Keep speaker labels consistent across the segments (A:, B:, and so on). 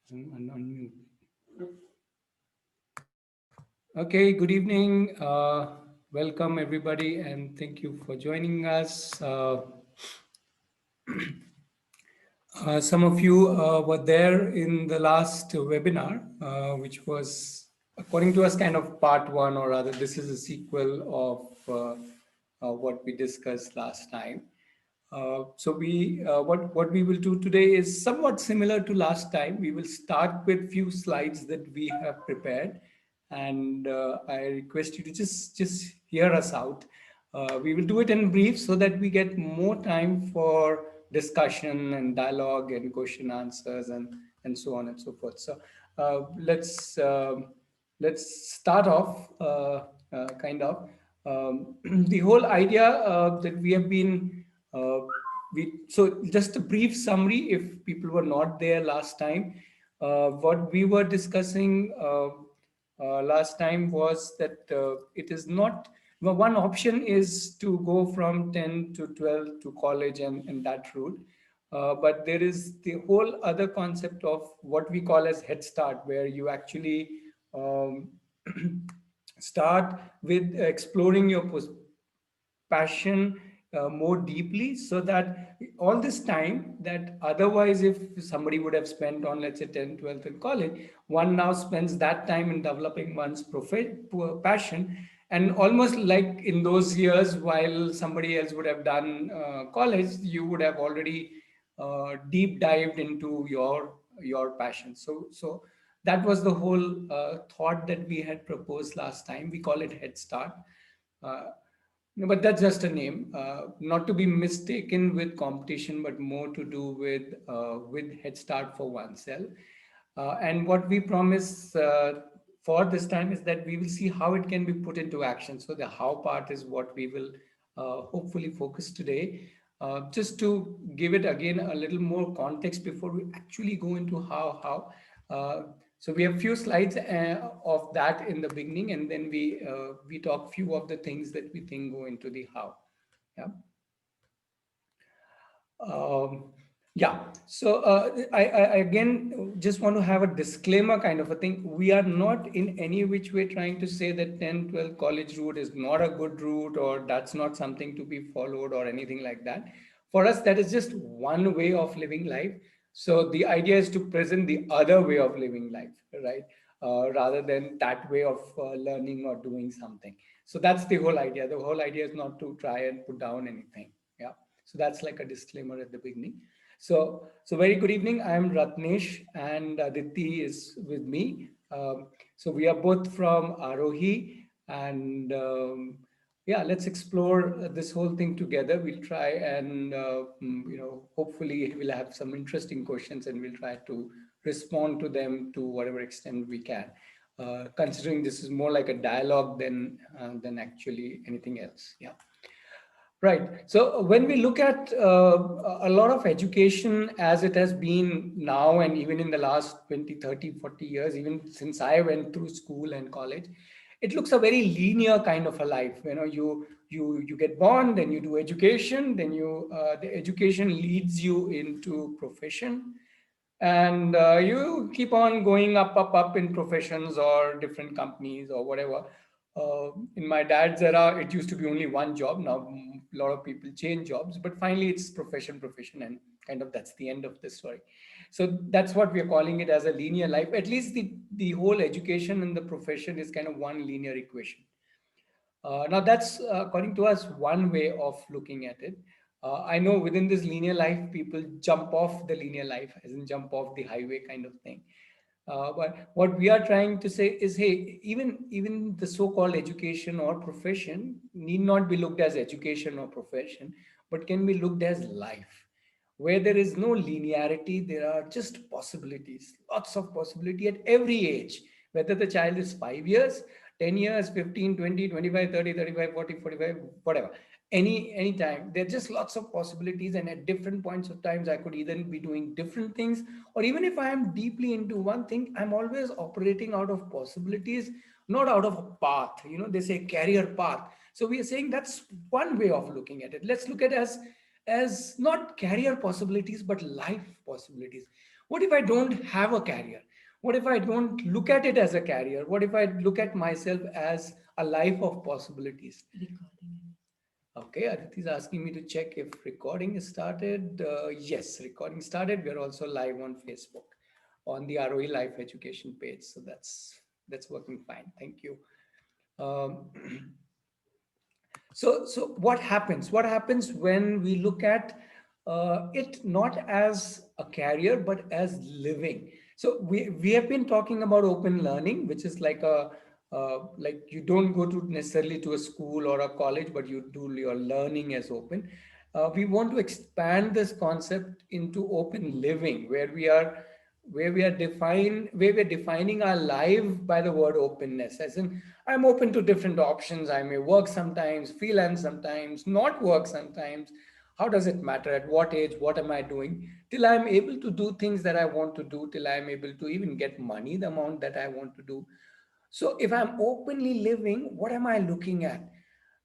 A: Unmute. Okay, good evening. Welcome everybody, and thank you for joining us. Some of you were there in the last webinar, which was, according to us, kind of part one, or rather, this is a sequel of what we discussed last time. So what we will do today is somewhat similar to last time. We will start with few slides that we have prepared, and I request you to just hear us out. We will do it in brief so that we get more time for discussion and dialogue and question answers and so on and so forth. So let's start off kind of the whole idea that we have been so just a brief summary if people were not there last time. What we were discussing last time was that it is not, well, one option is to go from 10 to 12 to college and that route. But there is the whole other concept of what we call as Head Start, where you actually um, start with exploring your passion more deeply, so that all this time that otherwise if somebody would have spent on, let's say, 10 12th in college, one now spends that time in developing one's passion. And almost like in those years while somebody else would have done college, you would have already deep dived into your passion. So that was the whole thought that we had proposed last time. We call it Head Start. uh, no, but that's just a name, not to be mistaken with competition, but more to do with Head Start for oneself. And what we promise for this time is that we will see how it can be put into action. So the how part is what we will hopefully focus today. Just to give it again a little more context before we actually go into how. So we have few slides of that in the beginning, and then we talk few of the things that we think go into the how. Yeah. Um, yeah. So I again just want to have a disclaimer kind of a thing. We are not in any which way trying to say that 10, 12 college route is not a good route, or that's not something to be followed or anything like that. For us, that is just one way of living life. So the idea is to present the other way of living life, right? Rather than that way of learning or doing something. So that's the whole idea. The whole idea is not to try and put down anything. Yeah. So that's like a disclaimer at the beginning. So very good evening. I'm Ratnesh, and Aditi is with me. So we are both from Arohi, and yeah, let's explore this whole thing together. We'll try and hopefully we'll have some interesting questions, and we'll try to respond to them to whatever extent we can. Considering this is more like a dialogue than actually anything else. Yeah. Right. So when we look at a lot of education as it has been now, and even in the last 20, 30, 40 years, even since I went through school and college, it looks a very linear kind of a life. You know, you get born, then you do education, then the education leads you into profession, and you keep on going up in professions or different companies or whatever. In my dad's era, it used to be only one job. Now a lot of people change jobs, but finally it's profession, and kind of that's the end of the story. So that's what we are calling it, as a linear life. At least the whole education and the profession is kind of one linear equation. Now that's according to us one way of looking at it. I know within this linear life, people jump off the linear life, as in jump off the highway kind of thing. But what we are trying to say is, hey, even the so-called education or profession need not be looked as education or profession, but can be looked as life, where there is no linearity. There are just possibilities, lots of possibility at every age, whether the child is 5 years, 10 years, 15, 20, 25, 30, 35, 40, 45, whatever. Any time. There are just lots of possibilities. And at different points of times, I could either be doing different things, or even if I am deeply into one thing, I'm always operating out of possibilities, not out of a path. You know, they say career path. So we are saying that's one way of looking at it. Let's look at it as not career possibilities, but life possibilities. What if I don't have a career? What if I don't look at it as a career? What if I look at myself as a life of possibilities? Okay, Aditi is asking me to check if recording is started. Yes, recording started. We are also live on Facebook on the ROE Life Education page. So that's working fine. Thank you. Um, so what happens? What happens when we look at it not as a career but as living? So we have been talking about open learning, which is like a like you don't go to necessarily to a school or a college, but you do your learning as open. We want to expand this concept into open living, where we're defining our life by the word openness, as in I'm open to different options. I may work sometimes, freelance sometimes, not work sometimes. How does it matter? At what age? What am I doing? Till I'm able to do things that I want to do, till I'm able to even get money, the amount that I want to do. So if I'm openly living, what am I looking at?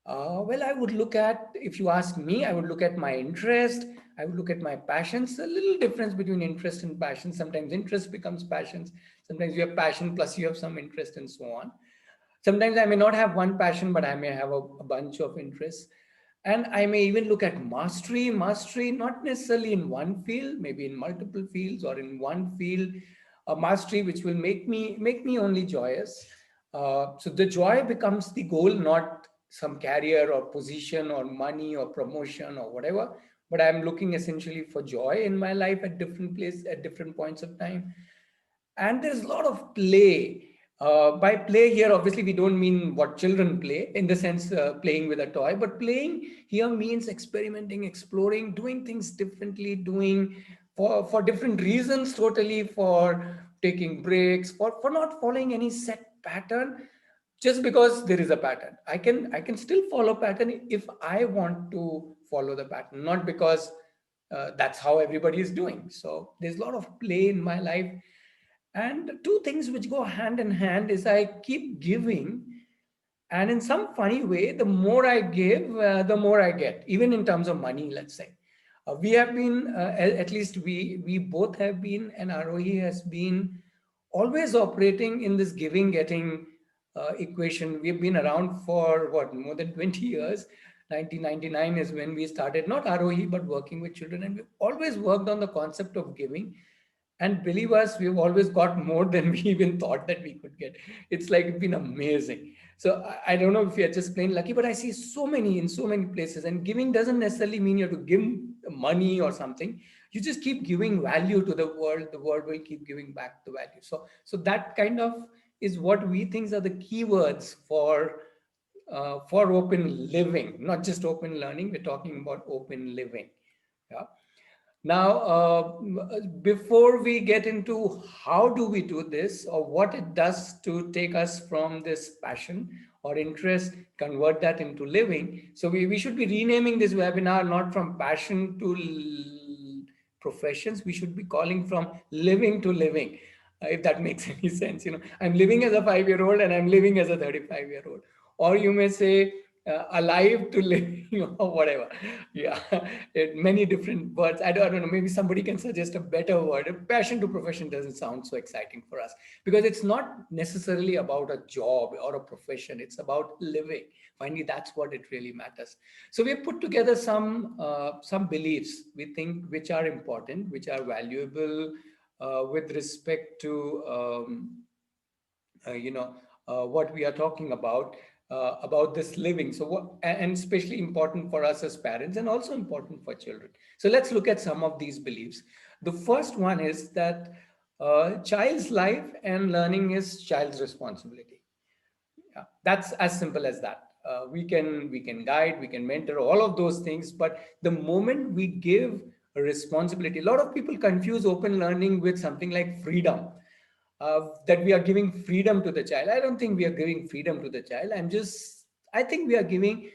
A: Well, I would look at, if you ask me, I would look at my interest. I would look at my passions. A little difference between interest and passion. Sometimes interest becomes passions. Sometimes you have passion plus you have some interest and so on. Sometimes I may not have one passion, but I may have a bunch of interests. And I may even look at mastery, not necessarily in one field, maybe in multiple fields or in one field, a mastery which will make me only joyous. So the joy becomes the goal, not some career or position or money or promotion or whatever. But I'm looking essentially for joy in my life at different places, at different points of time. And there's a lot of play. By play here, obviously, we don't mean what children play in the sense playing with a toy, but playing here means experimenting, exploring, doing things differently, doing for different reasons, totally, for taking breaks, for not following any set pattern just because there is a pattern. I can still follow pattern if I want to follow the pattern, not because that's how everybody is doing. So there's a lot of play in my life. And two things which go hand in hand is I keep giving, and in some funny way, the more I give, the more I get, even in terms of money, let's say. We have been, at least we both have been, and ROE has been always operating in this giving getting equation. We've been around for what, more than 20 years. 1999 is when we started, not ROE, but working with children. And we've always worked on the concept of giving. And believe us, we've always got more than we even thought that we could get. It's like been amazing. So I don't know if you're just plain lucky, but I see so many in so many places. And giving doesn't necessarily mean you have to give money or something. You just keep giving value to the world. The world will keep giving back the value. So that kind of is what we think are the keywords for open living, not just open learning. We're talking about open living. Yeah. Now, before we get into how do we do this or what it does to take us from this passion or interest, convert that into living. So we should be renaming this webinar not from passion to professions. We should be calling from living to living, if that makes any sense. I'm living as a 5-year-old and I'm living as a 35-year-old. Or you may say alive to living or whatever. Yeah, many different words. I don't know. Maybe somebody can suggest a better word. Passion to profession doesn't sound so exciting for us because it's not necessarily about a job or a profession. It's about living. Finally, that's what it really matters. So we put together some beliefs we think which are important, which are valuable with respect to what we are talking about this living. So what, and especially important for us as parents and also important for children. So let's look at some of these beliefs. The first one is that child's life and learning is child's responsibility. Yeah, that's as simple as that. We can guide, we can mentor, all of those things, but the moment we give a responsibility, a lot of people confuse open learning with something like freedom, that we are giving freedom to the child. I don't think we are giving freedom to the child. I think we are giving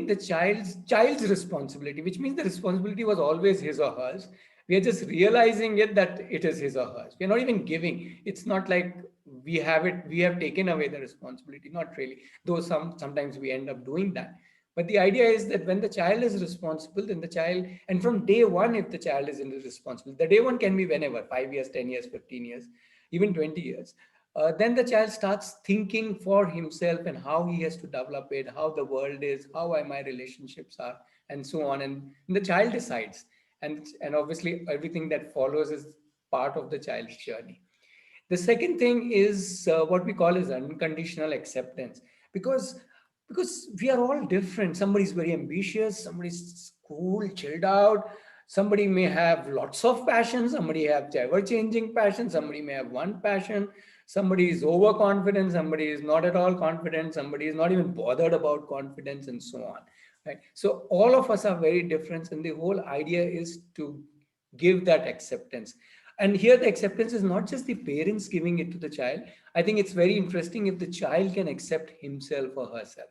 A: the child's responsibility, which means the responsibility was always his or hers. We are just realizing it that it is his or hers. We are not even giving. It's not like we have taken away the responsibility. Not really. Though sometimes we end up doing that. But the idea is that when the child is responsible, then the child, and from day one, if the child is responsible, the day one can be whenever, 5 years, 10 years, 15 years, even 20 years. Then the child starts thinking for himself and how he has to develop it, how the world is, how my relationships are, and so on. And the child decides. And obviously, everything that follows is part of the child's journey. The second thing is what we call is unconditional acceptance, because we are all different. Somebody's very ambitious, somebody's cool, chilled out. Somebody may have lots of passion, somebody have ever-changing passion, somebody may have one passion, somebody is overconfident, somebody is not at all confident, somebody is not even bothered about confidence, and so on. Right? So all of us are very different, and the whole idea is to give that acceptance. And here the acceptance is not just the parents giving it to the child. I think it's very interesting if the child can accept himself or herself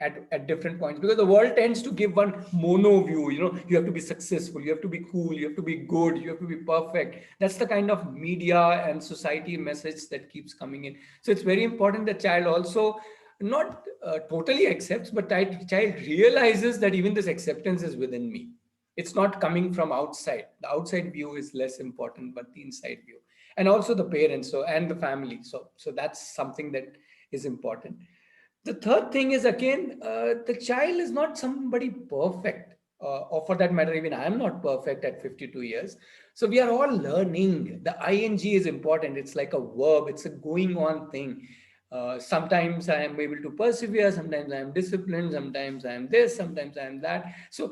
A: at different points, because the world tends to give one mono view. You have to be successful, you have to be cool, you have to be good, you have to be perfect. That's the kind of media and society message that keeps coming in. So it's very important that child also not totally accepts, but child realizes that even this acceptance is within me. It's not coming from outside. The outside view is less important, but the inside view, and also the parents, and the family. So that's something that is important. The third thing is, again, the child is not somebody perfect, or for that matter, even I am not perfect at 52 years. So we are all learning. The ing is important. It's like a verb. It's a going on thing. Sometimes I am able to persevere, sometimes I am disciplined, sometimes I am this, sometimes I am that. So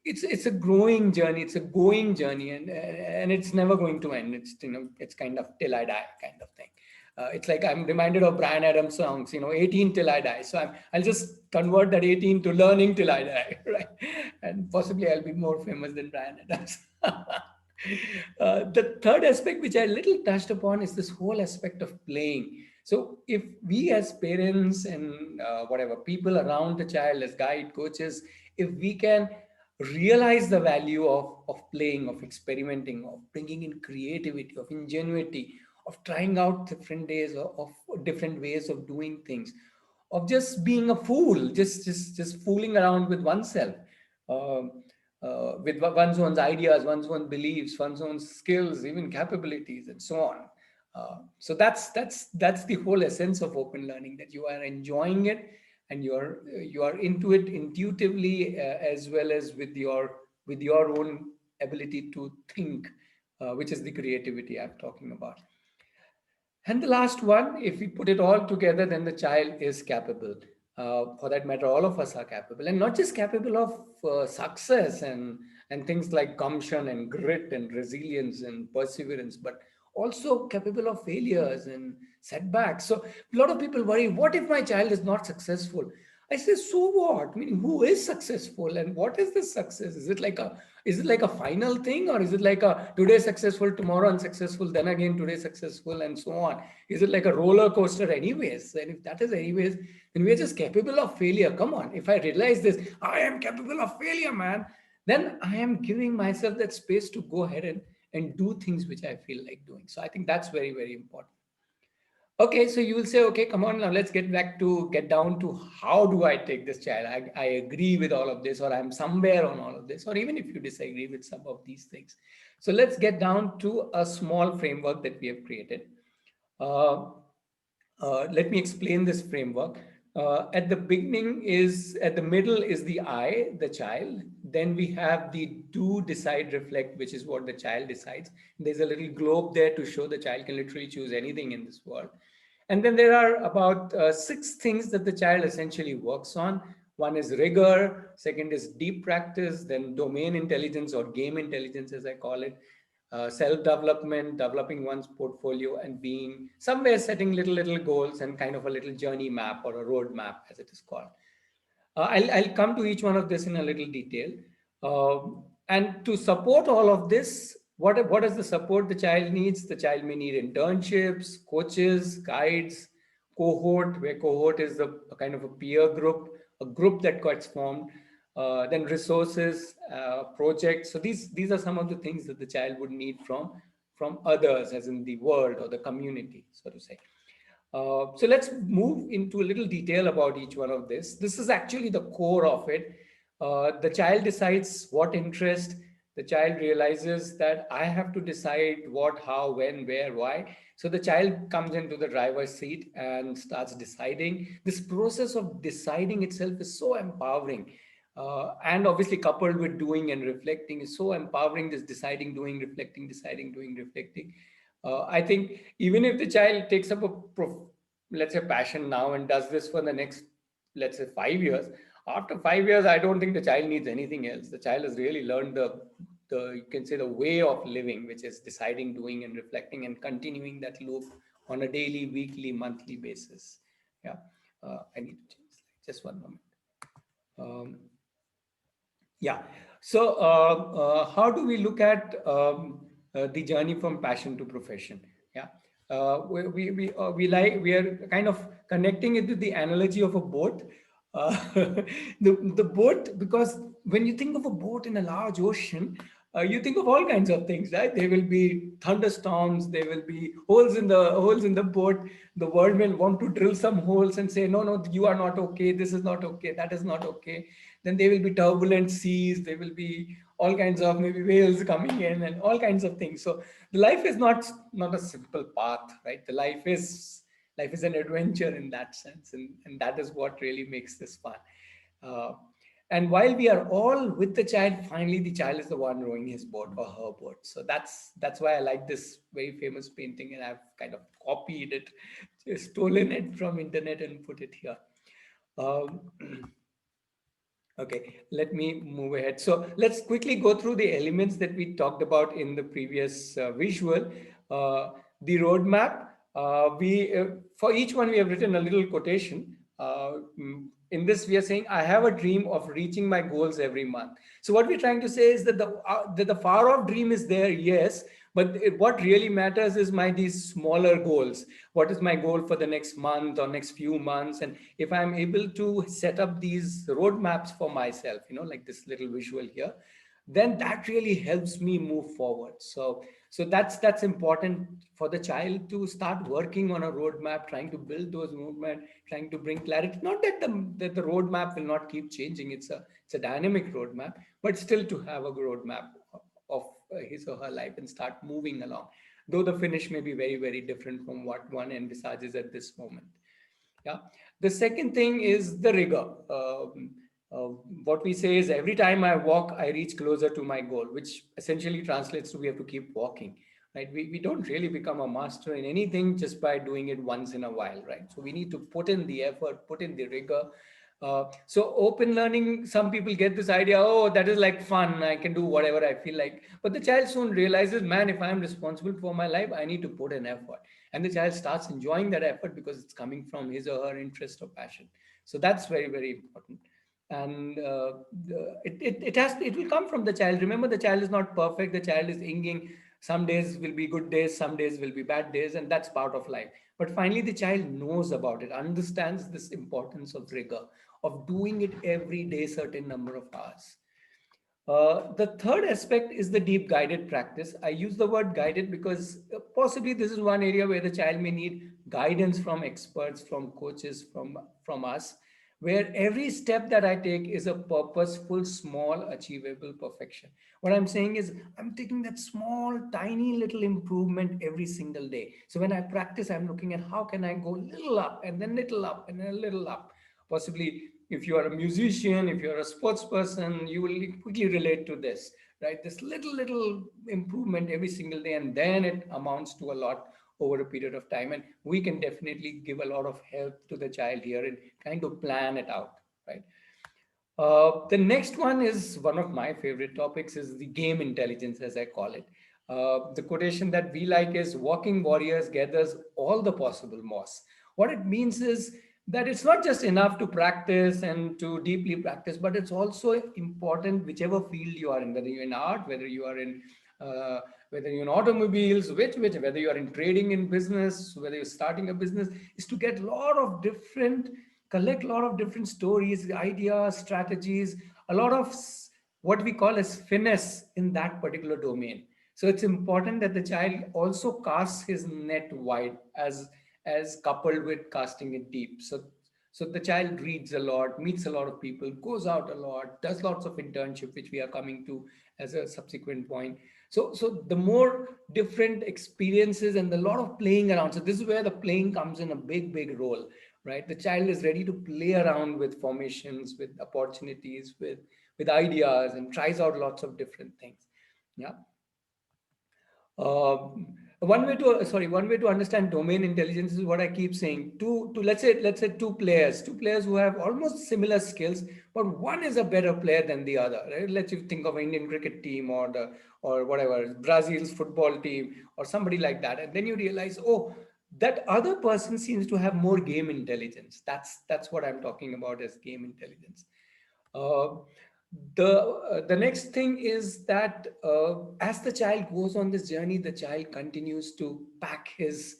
A: it's a growing journey, it's a going journey, and it's never going to end. It's kind of till I die kind of thing. It's like I'm reminded of Bryan Adams songs, 18 till I die. So I'll just convert that 18 to learning till I die, right? And possibly I'll be more famous than Bryan Adams. The third aspect, which I little touched upon, is this whole aspect of playing. So if we as parents and whatever people around the child as guide coaches, if we can realize the value of playing, of experimenting, of bringing in creativity, of ingenuity, of trying out different days, of different ways of doing things, of just being a fool, just fooling around with oneself, um, with one's own ideas, one's own beliefs, one's own skills, even capabilities, and so on. So that's the whole essence of open learning, that you are enjoying it, and you are into it intuitively, as well as with your own ability to think, which is the creativity I'm talking about. And the last one, if we put it all together, then the child is capable. For that matter, all of us are capable, and not just capable of success and things like gumption and grit and resilience and perseverance, but also capable of failures and setbacks. So a lot of people worry, what if my child is not successful? I say, so what? I mean, who is successful, and what is this success? Is it like a final thing, or is it like a today successful, tomorrow unsuccessful, then again today successful, and so on? Is it like a roller coaster anyways? And if that is anyways, then we're just capable of failure. Come on, if I realize this, I am capable of failure, man, then I am giving myself that space to go ahead and do things which I feel like doing. So I think that's very, very important. Okay, so you will say, okay, come on, now let's get down to how do I take this child? I agree with all of this, or I'm somewhere on all of this, or even if you disagree with some of these things. So let's get down to a small framework that we have created. Uh, Let me explain this framework. At the middle is the I, the child. Then we have the do, decide, reflect, which is what the child decides. There's a little globe there to show the child can literally choose anything in this world. And then there are about 6 things that the child essentially works on. One is rigor, second is deep practice, then domain intelligence or game intelligence, as I call it, self-development, developing one's portfolio, and being somewhere setting little goals and kind of a little journey map or a road map, as it is called. I'll come to each one of this in a little detail. And to support all of this, what is the support the child needs? The child may need internships, coaches, guides, cohort, where cohort is a kind of a peer group, a group that gets formed, then resources, projects. So these are some of the things that the child would need from others, as in the world or the community, so to say. So let's move into a little detail about each one of this. This is actually the core of it. The child decides what interest. The child realizes that I have to decide what, how, when, where, why. So the child comes into the driver's seat and starts deciding. This process of deciding itself is so empowering. And obviously coupled with doing and reflecting is so empowering. This deciding, doing, reflecting, deciding, doing, reflecting. I think even if the child takes up a let's say passion now and does this for the next, let's say, 5 years, after 5 years I don't think the child needs anything else. The child has really learned the you can say the way of living, which is deciding, doing and reflecting and continuing that loop on a daily, weekly, monthly basis. Yeah. I need to change slide. Just one moment. um, yeah. So, how do we look at the journey from passion to profession? Yeah. We are kind of connecting it to the analogy of a boat. The boat, because when you think of a boat in a large ocean, you think of all kinds of things, right? There will be thunderstorms, there will be holes in the boat. The world will want to drill some holes and say, no, no, you are not okay, this is not okay, that is not okay. Then there will be turbulent seas, there will be all kinds of maybe whales coming in and all kinds of things. So the life is not a simple path, right? The life is an adventure in that sense, and that is what really makes this fun. uh, and while we are all with the child, finally the child is the one rowing his boat or her boat. So that's why I like this very famous painting, and I've kind of copied it, just stolen it from internet and put it here. um, Okay, let me move ahead. So let's quickly go through the elements that we talked about in the previous visual. The roadmap, for each one, we have written a little quotation. In this, we are saying, I have a dream of reaching my goals every month. So what we're trying to say is that the far off dream is there, yes, but what really matters is my these smaller goals. What is my goal for the next month or next few months? And if I'm able to set up these roadmaps for myself, like this little visual here, then that really helps me move forward. So that's important for the child to start working on a roadmap, trying to build those movement, trying to bring clarity. Not that the roadmap will not keep changing. It's a dynamic roadmap, but still to have a roadmap of his or her life and start moving along, though the finish may be very, very different from what one envisages at this moment. Yeah. The second thing is the rigor. What we say is, every time I walk, I reach closer to my goal, which essentially translates to we have to keep walking, right? We don't really become a master in anything just by doing it once in a while, right? So we need to put in the effort, put in the rigor. So open learning, some people get this idea, oh, that is like fun, I can do whatever I feel like. But the child soon realizes, man, if I'm responsible for my life, I need to put in effort. And the child starts enjoying that effort because it's coming from his or her interest or passion. So that's very, very important. And it will come from the child. Remember, the child is not perfect. The child is inging. Some days will be good days, some days will be bad days, and that's part of life. But finally the child knows about it, understands this importance of rigor, of doing it every day, certain number of hours. The third aspect is the deep guided practice. I use the word guided because possibly this is one area where the child may need guidance from experts, from coaches, from us, where every step that I take is a purposeful, small, achievable perfection. What I'm saying is, I'm taking that small, tiny little improvement every single day. So when I practice, I'm looking at how can I go little up and then little up and then a little up. Possibly, if you are a musician, if you're a sports person, you will quickly relate to this, right? This little improvement every single day, and then it amounts to a lot over a period of time. And we can definitely give a lot of help to the child here and kind of plan it out, right? The next one is one of my favorite topics, is the game intelligence, as I call it. The quotation that we like is, walking warriors gathers all the possible moss. What it means is that it's not just enough to practice and to deeply practice, but it's also important whichever field you are in, whether you're in art, whether you are in uh, whether you're in automobiles, whether you are in trading, in business, whether you're starting a business, is to get a lot of different, collect a lot of different stories, ideas, strategies, a lot of what we call as finesse in that particular domain. So it's important that the child also casts his net wide, as coupled with casting it deep. So the child reads a lot, meets a lot of people, goes out a lot, does lots of internship, which we are coming to as a subsequent point. So the more different experiences and a lot of playing around. So this is where the playing comes in a big role, right? The child is ready to play around with formations, with opportunities, with ideas, and tries out lots of different things. Yeah. One way to understand domain intelligence is what I keep saying. To let's say two players who have almost similar skills, but one is a better player than the other. Right? Let's you think of an Indian cricket team or whatever Brazil's football team or somebody like that, and then you realize, oh, that other person seems to have more game intelligence. That's what I'm talking about as game intelligence. Uh, the next thing is that as the child goes on this journey, the child continues to pack his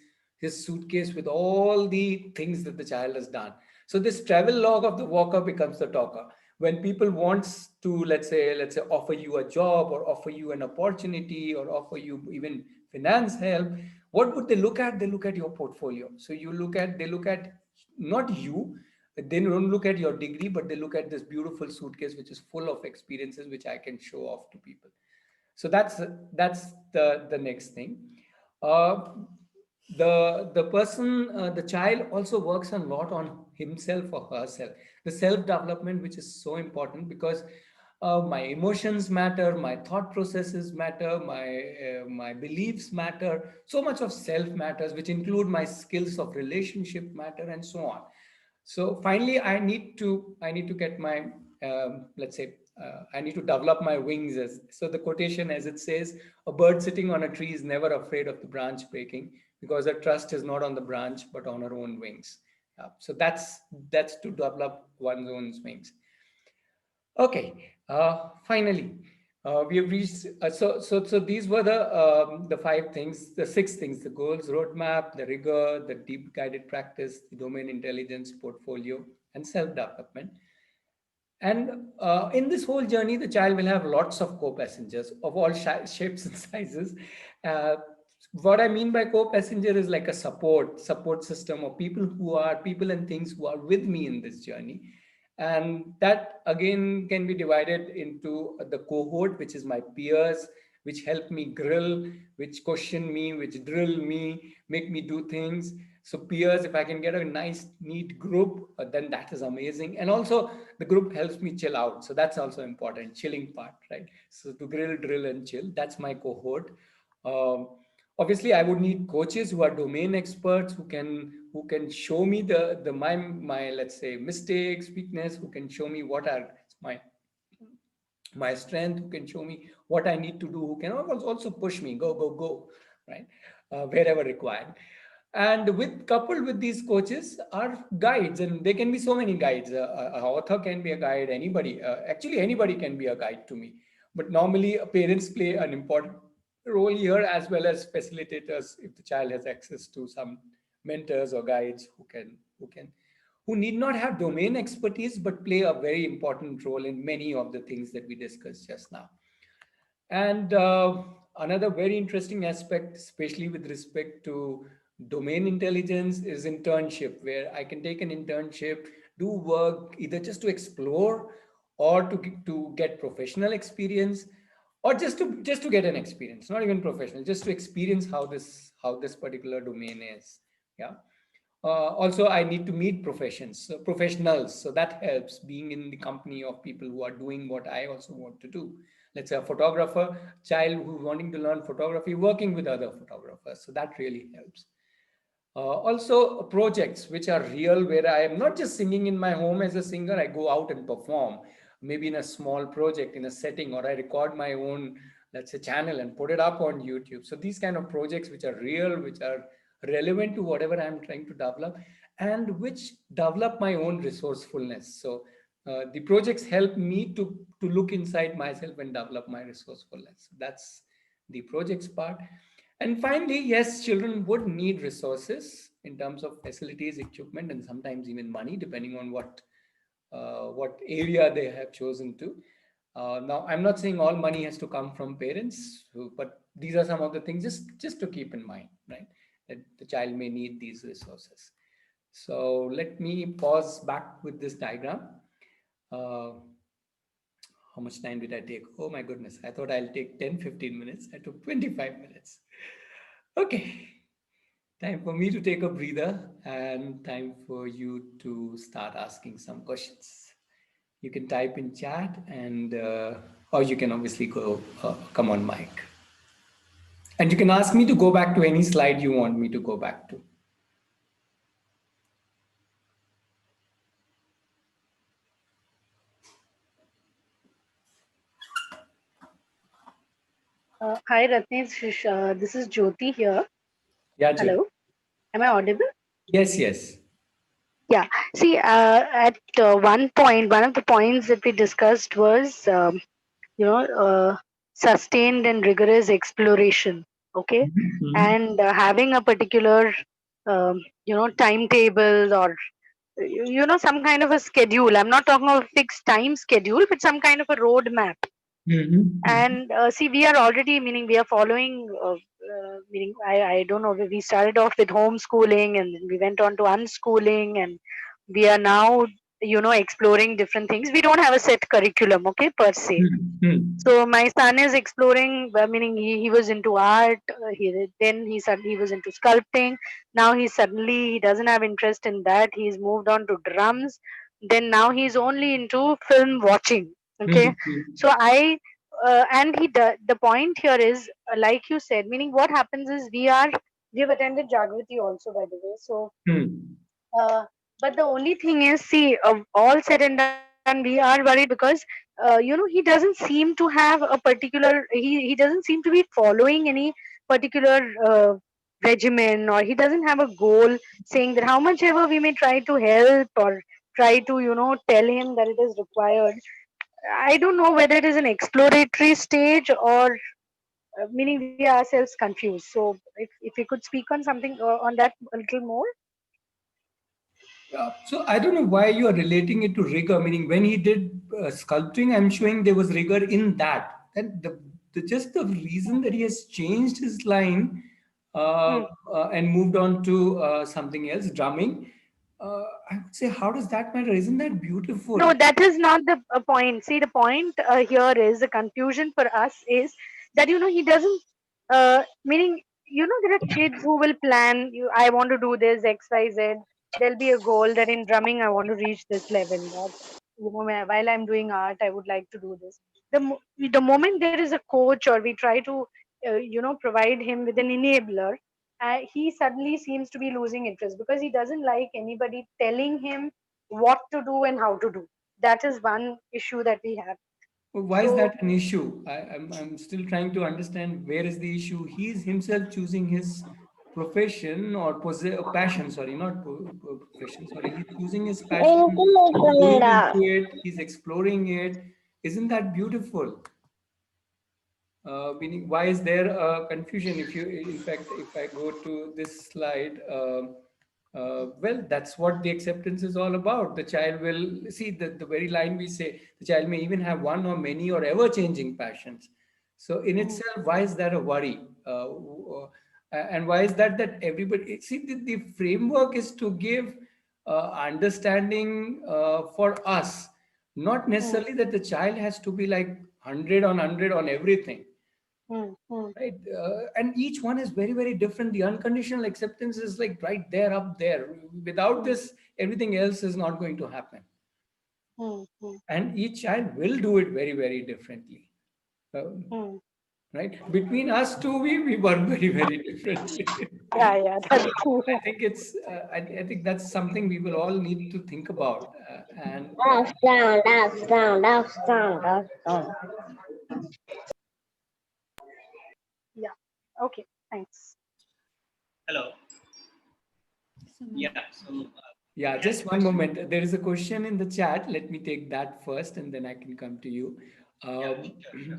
A: suitcase with all the things that the child has done. So this travel log of the walker becomes the talker. When people wants to let's say offer you a job or offer you an opportunity or offer you even finance help, what would they look at? They look at your portfolio. So they look at not you, they don't look at your degree, but they look at this beautiful suitcase which is full of experiences which I can show off to people. So that's the next thing. uh, the child also works a lot on himself or herself, the self development, which is so important because my emotions matter, my thought processes matter, my beliefs matter, so much of self matters, which include my skills of relationship matter, and so on. So finally, I need to get my let's say I need to develop my wings. So the quotation, as it says, a bird sitting on a tree is never afraid of the branch breaking because her trust is not on the branch but on her own wings. So that's to develop one's own wings. Okay, finally, we have reached. So these were the five things, the six things: the goals, roadmap, the rigor, the deep guided practice, the domain intelligence, portfolio, and self development. And in this whole journey, the child will have lots of co-passengers of all shapes and sizes. Uh, what I mean by co-passenger is like a support system of people and things who are with me in this journey. And that again can be divided into the cohort, which is my peers, which help me grill, which question me, which drill me, make me do things. So peers, if I can get a nice neat group, then that is amazing. And also the group helps me chill out, so that's also important, chilling part, right? So to grill, drill, and chill, that's my cohort. um, Obviously I would need coaches who are domain experts, who can show me my let's say mistakes, weakness, who can show me what are my strength, who can show me what I need to do, who can also push me, go, right? Wherever required. And with coupled with these coaches are guides, and there can be so many guides. An author can be a guide, anybody, actually anybody can be a guide to me. But normally parents play an important role here, as well as facilitators if the child has access to some mentors or guides who need not have domain expertise but play a very important role in many of the things that we discussed just now. And another very interesting aspect, especially with respect to domain intelligence, is internship, where I can take an internship, do work either just to explore or to get professional experience, or just to get an experience, not even professional, just to experience how this particular domain is. Yeah. Also, I need to meet professionals, so that helps being in the company of people who are doing what I also want to do. Let's say a photographer child who's wanting to learn photography, working with other photographers, so that really helps. Also, projects which are real, where I am not just singing in my home as a singer, I go out and perform, maybe in a small project, in a setting, or I record my own, let's say, channel and put it up on YouTube. So these kind of projects which are real, which are relevant to whatever I'm trying to develop, and which develop my own resourcefulness. So the projects help me to look inside myself and develop my resourcefulness. That's the projects part. And finally, yes, children would need resources in terms of facilities, equipment, and sometimes even money, depending on what area they have chosen to. Now, I'm not saying all money has to come from parents, but these are some of the things just to keep in mind, right? that the child may need these resources. So let me pause back with this diagram. Uh, how much time did I take? Oh my goodness, I thought I'll take 10-15 minutes. I took 25 minutes. Okay, time for me to take a breather and time for you to start asking some questions. You can type in chat and or you can obviously come on mic. And you can ask me to go back to any slide you want me to go back to.
B: Hi, Ratnesh. This is Jyoti here.
A: Yeah, Jyoti.
B: Hello. Am I audible?
A: Yes, yes.
B: Yeah. See, at one point, one of the points that we discussed was, you know, sustained and rigorous exploration. Okay.
A: Mhm.
B: And having a particular, timetable or, some kind of a schedule. I'm not talking of a fixed time schedule, but some kind of a roadmap.
A: Mhm.
B: And see, we are already, meaning we are following, meaning I don't know, we started off with homeschooling and then we went on to unschooling, and we are now, exploring different things. We don't have a set curriculum, okay, per se.
A: Mhm.
B: So my son is exploring, meaning he was into art, then he suddenly he was into sculpting. Now he doesn't have interest in that. He's moved on to drums. Then now he's only into film watching. Okay,
A: Mhm.
B: so and the point here is, like you said, meaning what happens is we have attended Jagrati also, by the way. So
A: Mhm.
B: uh, but the only thing is, see, all said and done, we are worried because, he doesn't seem to have a particular, he doesn't seem to be following any particular regimen, or he doesn't have a goal saying that how much ever we may try to help or try to, tell him that it is required. I don't know whether it is an exploratory stage or meaning we are ourselves confused. So if you could speak on something on that a little more.
A: So I don't know why you are relating it to rigor. Meaning, when he did sculpting, I'm showing there was rigor in that. And just the reason that he has changed his line uh,
B: Hmm.
A: and moved on to something else, drumming. I would say, how does that matter? Isn't that
B: No,
A: beautiful?
B: that is not the point. See, the point here is the confusion for us is that he doesn't. Meaning, there are kids who will plan. I want to do this X Y Z. There'll be a goal that in drumming I want to reach this level. Or, while I'm doing art, I would like to do this. The moment there is a coach or we try to provide him with an enabler, he suddenly seems to be losing interest because he doesn't like anybody telling him what to do and how to do. That is one issue that we have.
A: Why is
B: So
A: that an issue? I'm still trying to understand where is the issue. He's himself choosing his profession or passion, sorry, not profession, sorry. He's choosing his passion, he's going into it, he's exploring it. Isn't that beautiful? Meaning, why is there a confusion? If you, in fact, if I go to this slide, well, that's what the acceptance is all about. The child will see the very line we say, the child may even have one or many or ever changing passions. So, in
B: mm,
A: itself, why is that a worry? And why is that everybody see the framework is to give understanding for us, not
B: mm,
A: necessarily that the child has to be like 100 on 100 on everything,
B: mm, mm,
A: right? And each one is very, very different. The unconditional acceptance is like right there, up there. Without
B: mm,
A: this, everything else is not going to happen.
B: mm, mm,
A: And each child will do it very, very differently.
B: mm.
A: Right? Between us two, we work very, very differently.
B: Yeah, yeah, that's true.
A: I think I think that's something we will all need to think about. And
C: That's down, that's down, that's down, that's down.
B: Yeah. Okay. Thanks.
D: Hello. Yeah. So
A: yeah,
D: we had
A: just
D: a
A: one
D: question.
A: moment. There is a question in the chat. Let me take that first and then I can come to you.
D: Yeah.
A: Um,
D: Sure. Sure.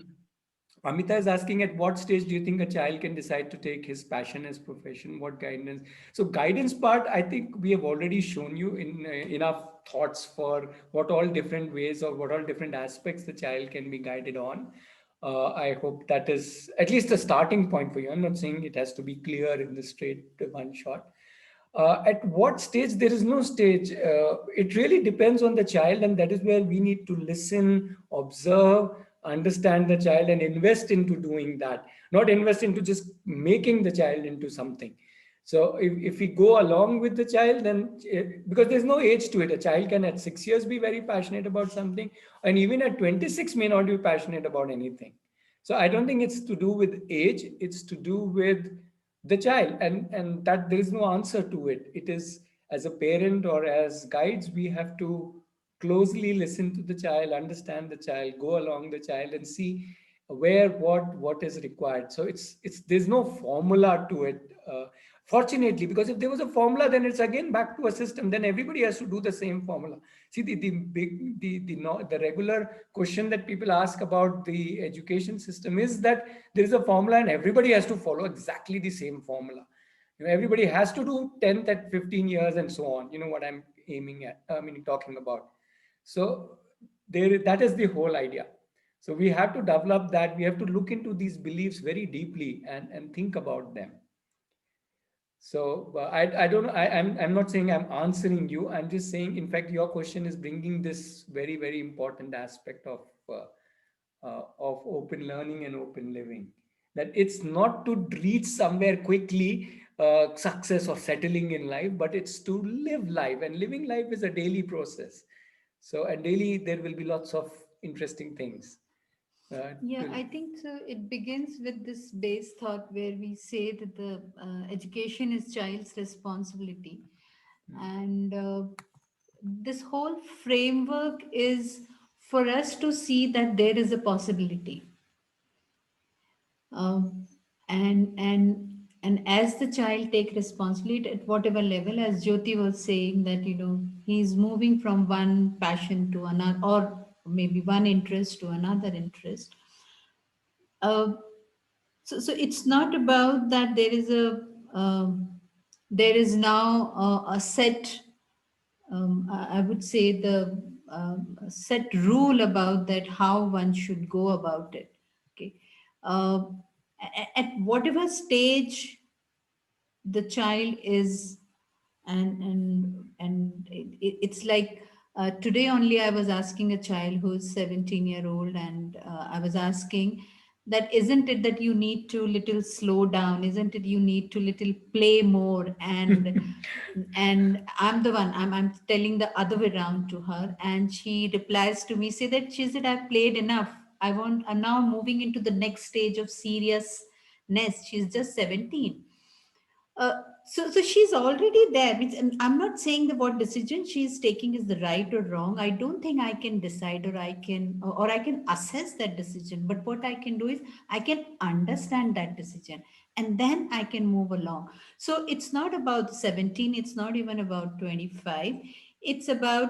A: Amita is asking, at what stage do you think a child can decide to take his passion as profession? What guidance? So guidance part, I think we have already shown you in enough thoughts for what all different ways or what all different aspects the child can be guided on. I hope that is at least a starting point for you. I'm not saying it has to be clear in the straight one shot. At what stage? There is no stage. It really depends on the child, and that is where we need to listen, observe, understand the child, and invest into doing that. Not invest into just making the child into something. So if we go along with the child, then because there's no age to it, a child can at 6 years be very passionate about something, and even at 26 may not be passionate about anything. So I don't think it's to do with age, it's to do with the child, and that there is no answer to it. It is, as a parent or as guides, we have to closely listen to the child, understand the child, go along the child, and see where what is required. So it's there's no formula to it, fortunately, because if there was a formula, then it's again back to a system, then everybody has to do the same formula. See, the big the no, the regular question that people ask about the education system is that there is a formula and everybody has to follow exactly the same formula. Everybody has to do 10th at 15 years and so on. You know what I'm aiming at, talking about. So there, that is the whole idea. So we have to develop that. We have to look into these beliefs very deeply and think about them. So I don't know. I'm not saying I'm answering you. I'm just saying, in fact, your question is bringing this very, very important aspect of open learning and open living. That it's not to reach somewhere quickly, success or settling in life, but it's to live life. And living life is a daily process. So, and daily there will be lots of interesting things.
E: Yeah, I think so. It begins with this base thought where we say that the education is child's responsibility, and this whole framework is for us to see that there is a possibility, um, and as the child take responsibility at whatever level, as Jyoti was saying, that he's moving from one passion to another, or maybe one interest to another interest. Uh, so it's not about that there is now a set, I would say the set rule about that how one should go about it. Okay, uh, at whatever stage the child is, and it's like, today only I was asking a child who's 17-year-old, and I was asking that, isn't it that you need to little slow down, isn't it you need to little play more, and I'm the one, I'm telling the other way around to her, and she replies to me, say that, she said, I've played enough, I'm now moving into the next stage of seriousness. She's just 17. So she's already there. And I'm not saying that what decision she's taking is the right or wrong. I don't think I can decide, or I can assess that decision. But what I can do is I can understand that decision, and then I can move along. So it's not about 17. It's not even about 25. It's about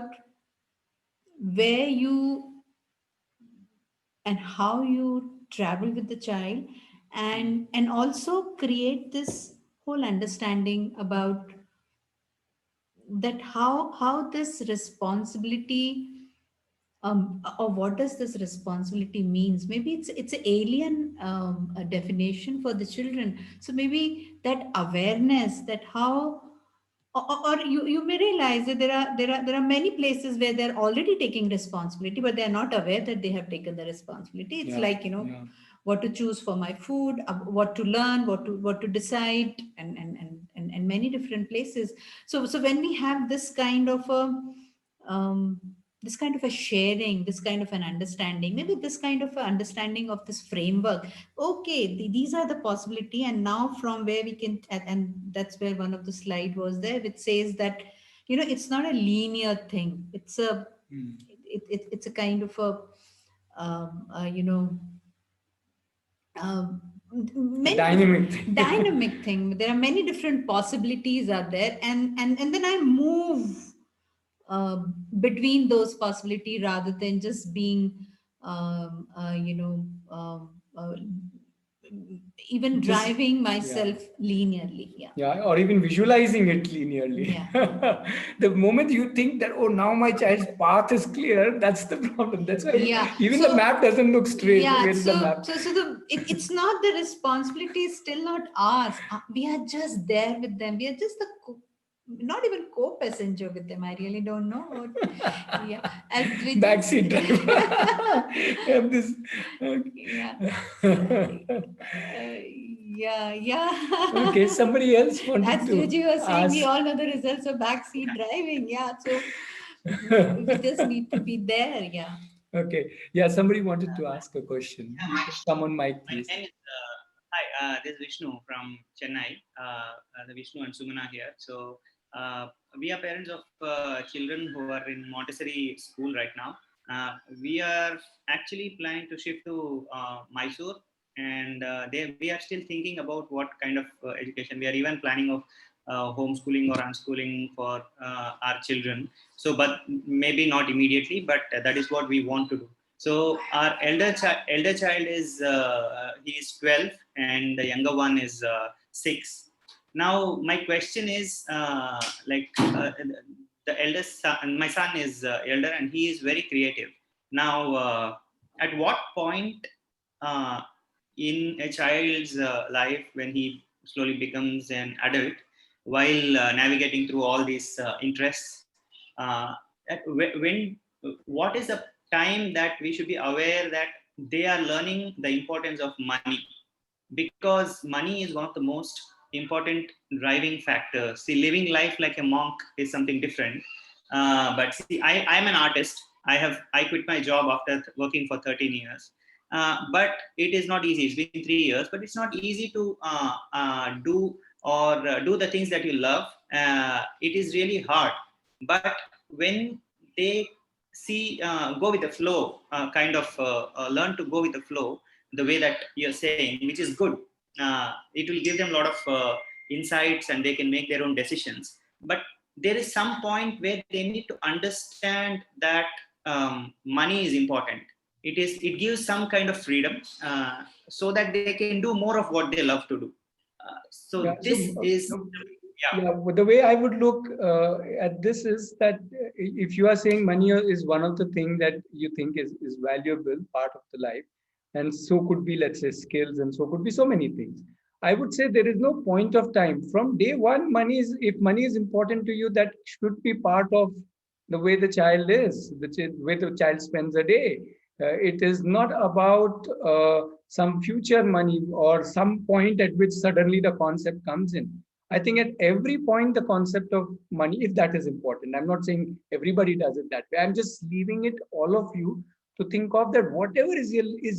E: where you and how you travel with the child, and also create this whole understanding about that how this responsibility, or what does this responsibility means. Maybe it's an alien a definition for the children. So maybe that awareness, that how, or you may realize that there are many places where they're already taking responsibility, but they're not aware that they have taken the responsibility. It's like,
A: yeah.
E: what to choose for my food, what to learn, what to decide, and many different places. So when we have this kind of a, um, this kind of a sharing, this kind of an understanding, maybe this kind of a understanding of this framework, okay, these are the possibility, and now from where we can, and that's where one of the slide was there, which says that it's not a linear thing. It's a it's a kind of a, um, uh, you know um, many
A: Dynamic thing.
E: dynamic thing. There are many different possibilities are there, and then I move between those possibility, rather than just being um, uh, you know um, uh, even
A: Just-
E: driving myself linearly. Yeah.
A: Yeah, or even visualizing it linearly. The moment you think that, oh, now my child's path is clear, that's the problem. That's why
E: Yeah.
A: even
E: So-
A: the map doesn't look straight.
E: Yeah,
A: Where is the map?
E: it's not the responsibility is still not ours. We are just there with them. We are just not even co-passenger with them. I really don't know what. Yeah,
A: Backseat driver. Have this.
E: Yeah.
A: Okay, somebody else wanted
E: As
A: to
E: Vijay was saying, we
A: ask.
E: all know the results of backseat driving. Yeah, so we just need to be there. Yeah.
A: Okay, yeah, somebody wanted to ask a question. Come on, Mike,
D: My
A: please.
D: name is hi. This is Vishnu from Chennai. The Vishnu and Sumana here. So we are parents of children who are in Montessori school right now. We are actually planning to shift to Mysore, and we are still thinking about what kind of education. We are even planning of homeschooling or unschooling for our children. So, but maybe not immediately, but that is what we want to do. So our elder child is he is 12 and the younger one is 6. Now my question is the eldest son, my son is elder and he is very creative. Now at what point uh, in a child's life when he slowly becomes an adult while navigating through all these interests, when what is the time that we should be aware that they are learning the importance of money, because money is one of the most important driving factors. See, living life like a monk is something different. But see, I'm an artist. I quit my job after working for 13 years. But it is not easy. It's been 3 years, but it's not easy to do the things that you love. It is really hard. But when they go with the flow, learn to go with the flow, the way that you're saying, which is good. It will give them a lot of insights and they can make their own decisions. But there is some point where they need to understand that money is important. It gives some kind of freedom so that they can do more of what they love to do.
A: But the way I would look at this is that if you are saying money is one of the things that you think is valuable part of the life, and so could be, let's say, skills, and so could be so many things. I would say there is no point of time. From day one, if money is important to you, that should be part of the way the child is, the way the child spends a day. It is not about some future money or some point at which suddenly the concept comes in. I think at every point, the concept of money, if that is important, I'm not saying everybody does it that way. I'm just leaving it all of you to think of that whatever is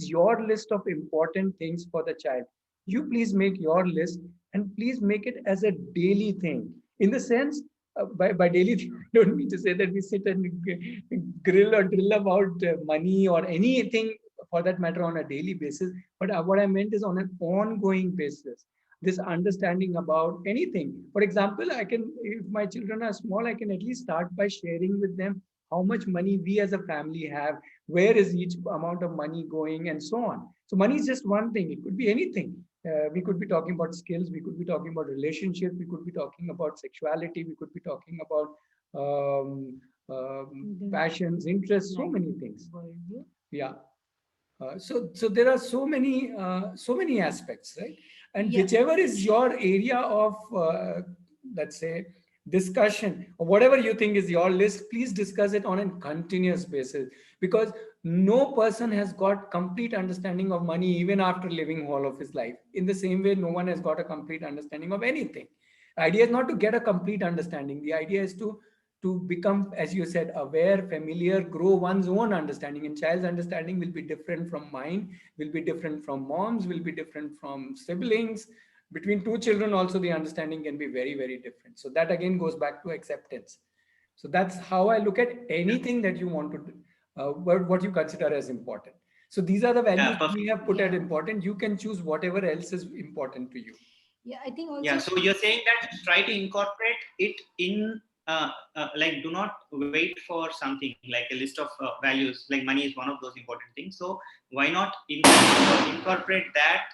A: your list of important things for the child. You please make your list and please make it as a daily thing. In the sense, by daily thing, I don't mean to say that we sit and grill or drill about money or anything for that matter on a daily basis. But what I meant is on an ongoing basis. This understanding about anything. For example, if my children are small, I can at least start by sharing with them how much money we as a family have, where is each amount of money going, and so on. So money is just one thing. It could be anything. We could be talking about skills. We could be talking about relationships. We could be talking about sexuality. We could be talking about passions, interests, so many things. Yeah. So there are so many aspects, right? And whichever is your area of, let's say, discussion or whatever you think is your list, please discuss it on a continuous basis, because no person has got complete understanding of money even after living all of his life. In the same way, no one has got a complete understanding of anything. The idea is not to get a complete understanding. The idea is to become, as you said, aware, familiar, grow one's own understanding. And child's understanding will be different from mine, will be different from mom's, will be different from siblings. Between two children also, the understanding can be very, very different. So that again goes back to acceptance. So that's how I look at anything that you want to do, what you consider as important. So these are the values we have put as important. You can choose whatever else is important to you.
E: Yeah, I think also.
D: Yeah, so you're saying that try to incorporate it in, like, do not wait for something like a list of values. Like money is one of those important things. So why not incorporate that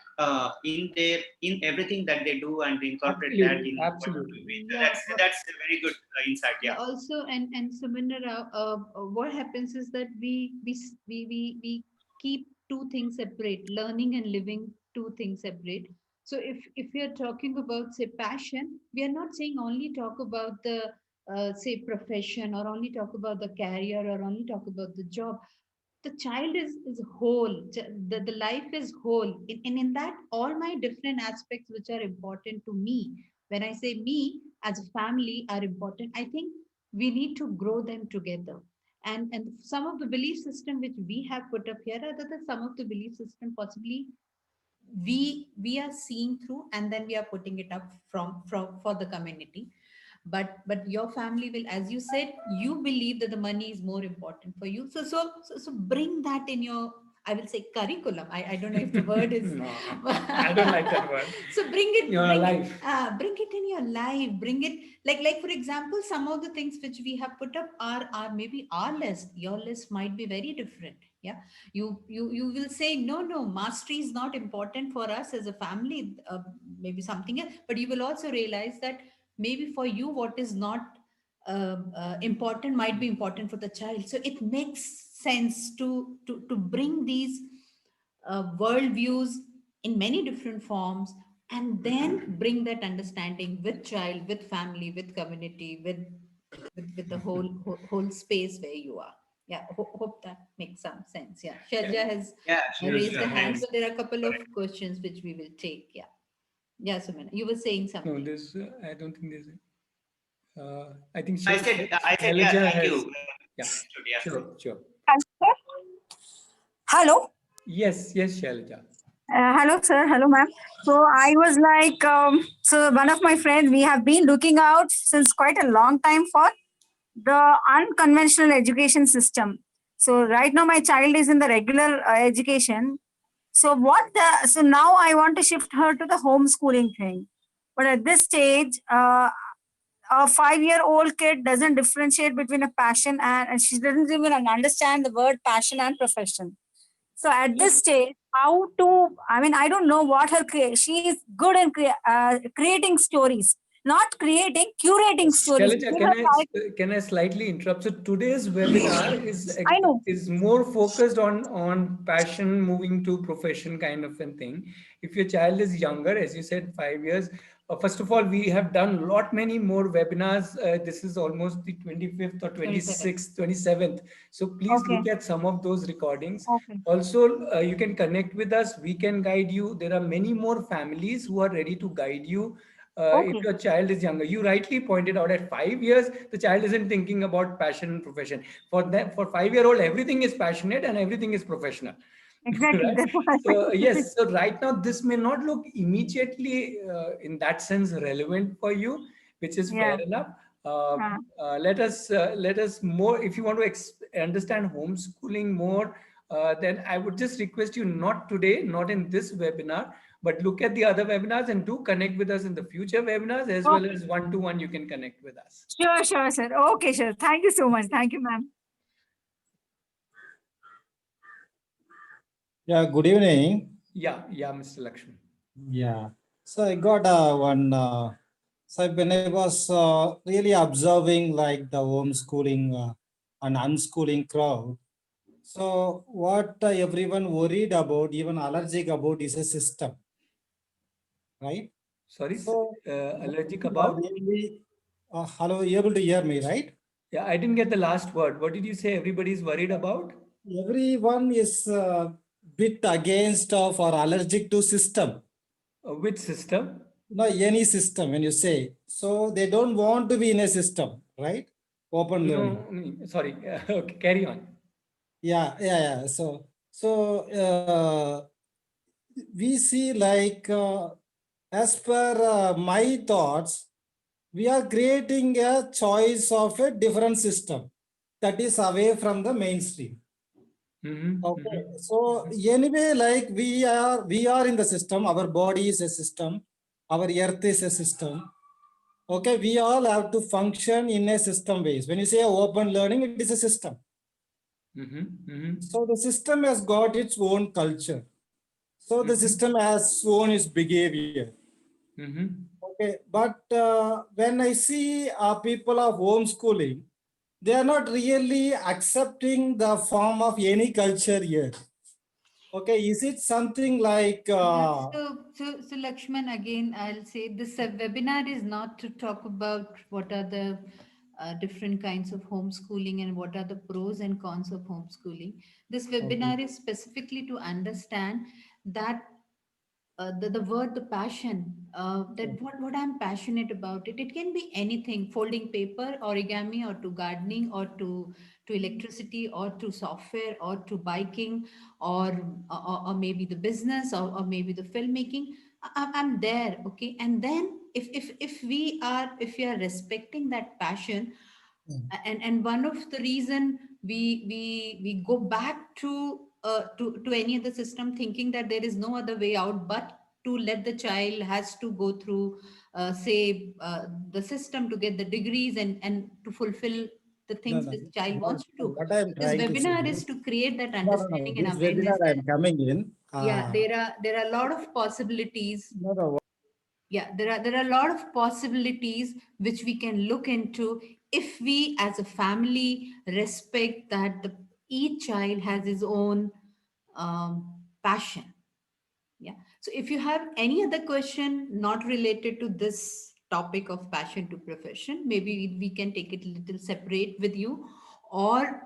D: in everything that they do and incorporate that
A: Absolutely,
D: in
A: absolutely.
D: whatever way.
E: Yeah,
D: That's a very good insight.
E: yeah,
D: Yeah.
E: also, and Sumana Rao, what happens is that we keep two things separate, learning and living, two things separate. So if we are talking about, say, passion, we are not saying only talk about the say profession, or only talk about the career, or only talk about the job. The child is whole. The life is whole, in that all my different aspects which are important to me, when I say me as a family are important, I think we need to grow them together. And some of the belief system which we have put up here are the some of the belief system possibly we are seeing through, and then we are putting it up from for the community. But your family will, as you said, you believe that the money is more important for you. So bring that in your, I will say, curriculum. I don't know if the word is
A: No, I don't like that word.
E: so bring it,
A: Your life.
E: bring it in your life, bring it, like for example, some of the things which we have put up are maybe our list, your list might be very different. Yeah, you will say, no, mastery is not important for us as a family, maybe something else. But you will also realize that maybe for you what is not important might be important for the child. So it makes sense to bring these world views in many different forms, and then bring that understanding with child, with family, with community, with the whole space where you are. Yeah, hope that makes some sense. Yeah, Sharja has
D: Yeah.
E: raised
A: Sure.
E: a hand,
A: Thanks.
E: but there are a couple of questions which we will take. Yeah, yeah, Sumana, you were saying
A: No,
E: something.
A: this I don't think there's. I think
D: I said, yeah,
A: Shailaja
D: thank
A: has.
D: you.
A: Yeah,
D: Understood, yeah.
A: sure.
F: Hello.
A: Yes, Shailaja.
F: Hello, sir. Hello, ma'am. So I was like, so one of my friends, we have been looking out since quite a long time for the unconventional education system. So right now, my child is in the regular education. So now I want to shift her to the homeschooling thing. But at this stage, a 5-year-old kid doesn't differentiate between a passion and she doesn't even understand the word passion and profession. So at this stage, how to, I mean, I don't know what she is good in creating stories, not creating, curating stories.
A: Shailaja, can I slightly interrupt? So today's webinar
F: I know.
A: is more focused on passion moving to profession kind of a thing. If your child is younger, as you said, 5 years, first of all, we have done many more webinars. This is almost the 25th or
E: 27.
A: 26th, 27th. So please
F: Okay.
A: look at some of those recordings.
F: Okay.
A: Also, you can connect with us. We can guide you. There are many more families who are ready to guide you. If
F: Okay.
A: your child is younger, you rightly pointed out at 5 years, the child isn't thinking about passion and profession. For them, for 5-year-old, everything is passionate and everything is professional.
F: Exactly.
A: Right?
F: That's what I
A: So
F: meant.
A: yes, so right now this may not look immediately in that sense relevant for you, which is
F: Yeah.
A: fair enough. Uh,
F: Uh,
A: let us more, if you want to understand homeschooling more, then I would just request you, not today, not in this webinar, but look at the other webinars and do connect with us in the future webinars, as well
F: okay.
A: as one-to-one you can connect with us.
F: Sure, sir. Okay, sure. Thank you so much. Thank you, ma'am.
G: Yeah, good evening.
A: Yeah, Mr. Lakshman.
G: Yeah. So I got one. So when I was really observing like the homeschooling and unschooling crowd, so what everyone worried about, even allergic about, is a system, right?
A: Sorry,
G: So
A: allergic
G: are
A: about?
G: really, hello, you able to hear me, right?
A: Yeah, I didn't get the last word. What did you say? Everybody's worried about?
G: Everyone is bit against of or allergic to system.
A: Which system?
G: No, any system when you say, so they don't want to be in a system, right? Open learning.
A: No, sorry. Okay, carry on.
G: Yeah. So we see like as per my thoughts, we are creating a choice of a different system that is away from the mainstream. Okay. So anyway, like we are in the system. Our body is a system. Our earth is a system. Okay, we all have to function in a system base. When you say open learning, it is a system. So the system has got its own culture. So the
A: Mhm.
G: system has shown its behavior.
A: Mhm.
G: Okay, but when I see people of homeschooling, they are not really accepting the form of any culture here. Okay, is it something like
E: Yeah, so Lakshman, again, I'll say this webinar is not to talk about what are the different kinds of homeschooling and what are the pros and cons of homeschooling. This webinar is specifically to understand that the word, the passion, that what I'm passionate about it can be anything: folding paper, origami, or to gardening, or to electricity, or to software, or to biking, or maybe the business, or maybe the filmmaking. I'm there. Okay. And then if we are respecting that passion, and one of the reason we go back to any other system, thinking that there is no other way out but to let the child has to go through say the system to get the degrees and to fulfill the
G: no,
E: things
G: no.
E: this child
G: What,
E: wants to do.
G: what I'm
E: This
G: trying to say
E: webinar
G: is,
E: is to create that
G: no.
E: understanding and
G: This webinar
E: awareness that
G: I'm coming in.
E: yeah, there are a lot of possibilities.
G: No.
E: Yeah, there are a lot of possibilities which we can look into if we as a family respect that each child has his own passion. Yeah. So if you have any other question not related to this topic of passion to profession, maybe we can take it a little separate with you, or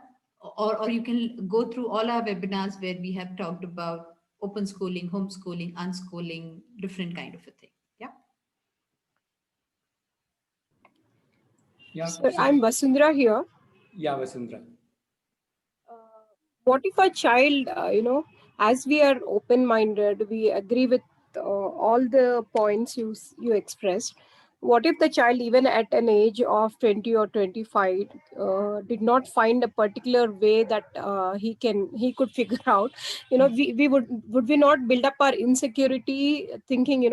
E: or you can go through all our webinars where we have talked about open schooling, homeschooling, unschooling, different kind of a thing. Yeah.
A: Yeah.
H: So
A: So,
H: I'm Vasundhara here.
A: yeah, Vasundhara.
H: What if a child, as we are open-minded, we agree with all the points you expressed. What if the child, even at an age of 20 or 25, did not find a particular way that he could figure out? We would we not build up our insecurity, thinking,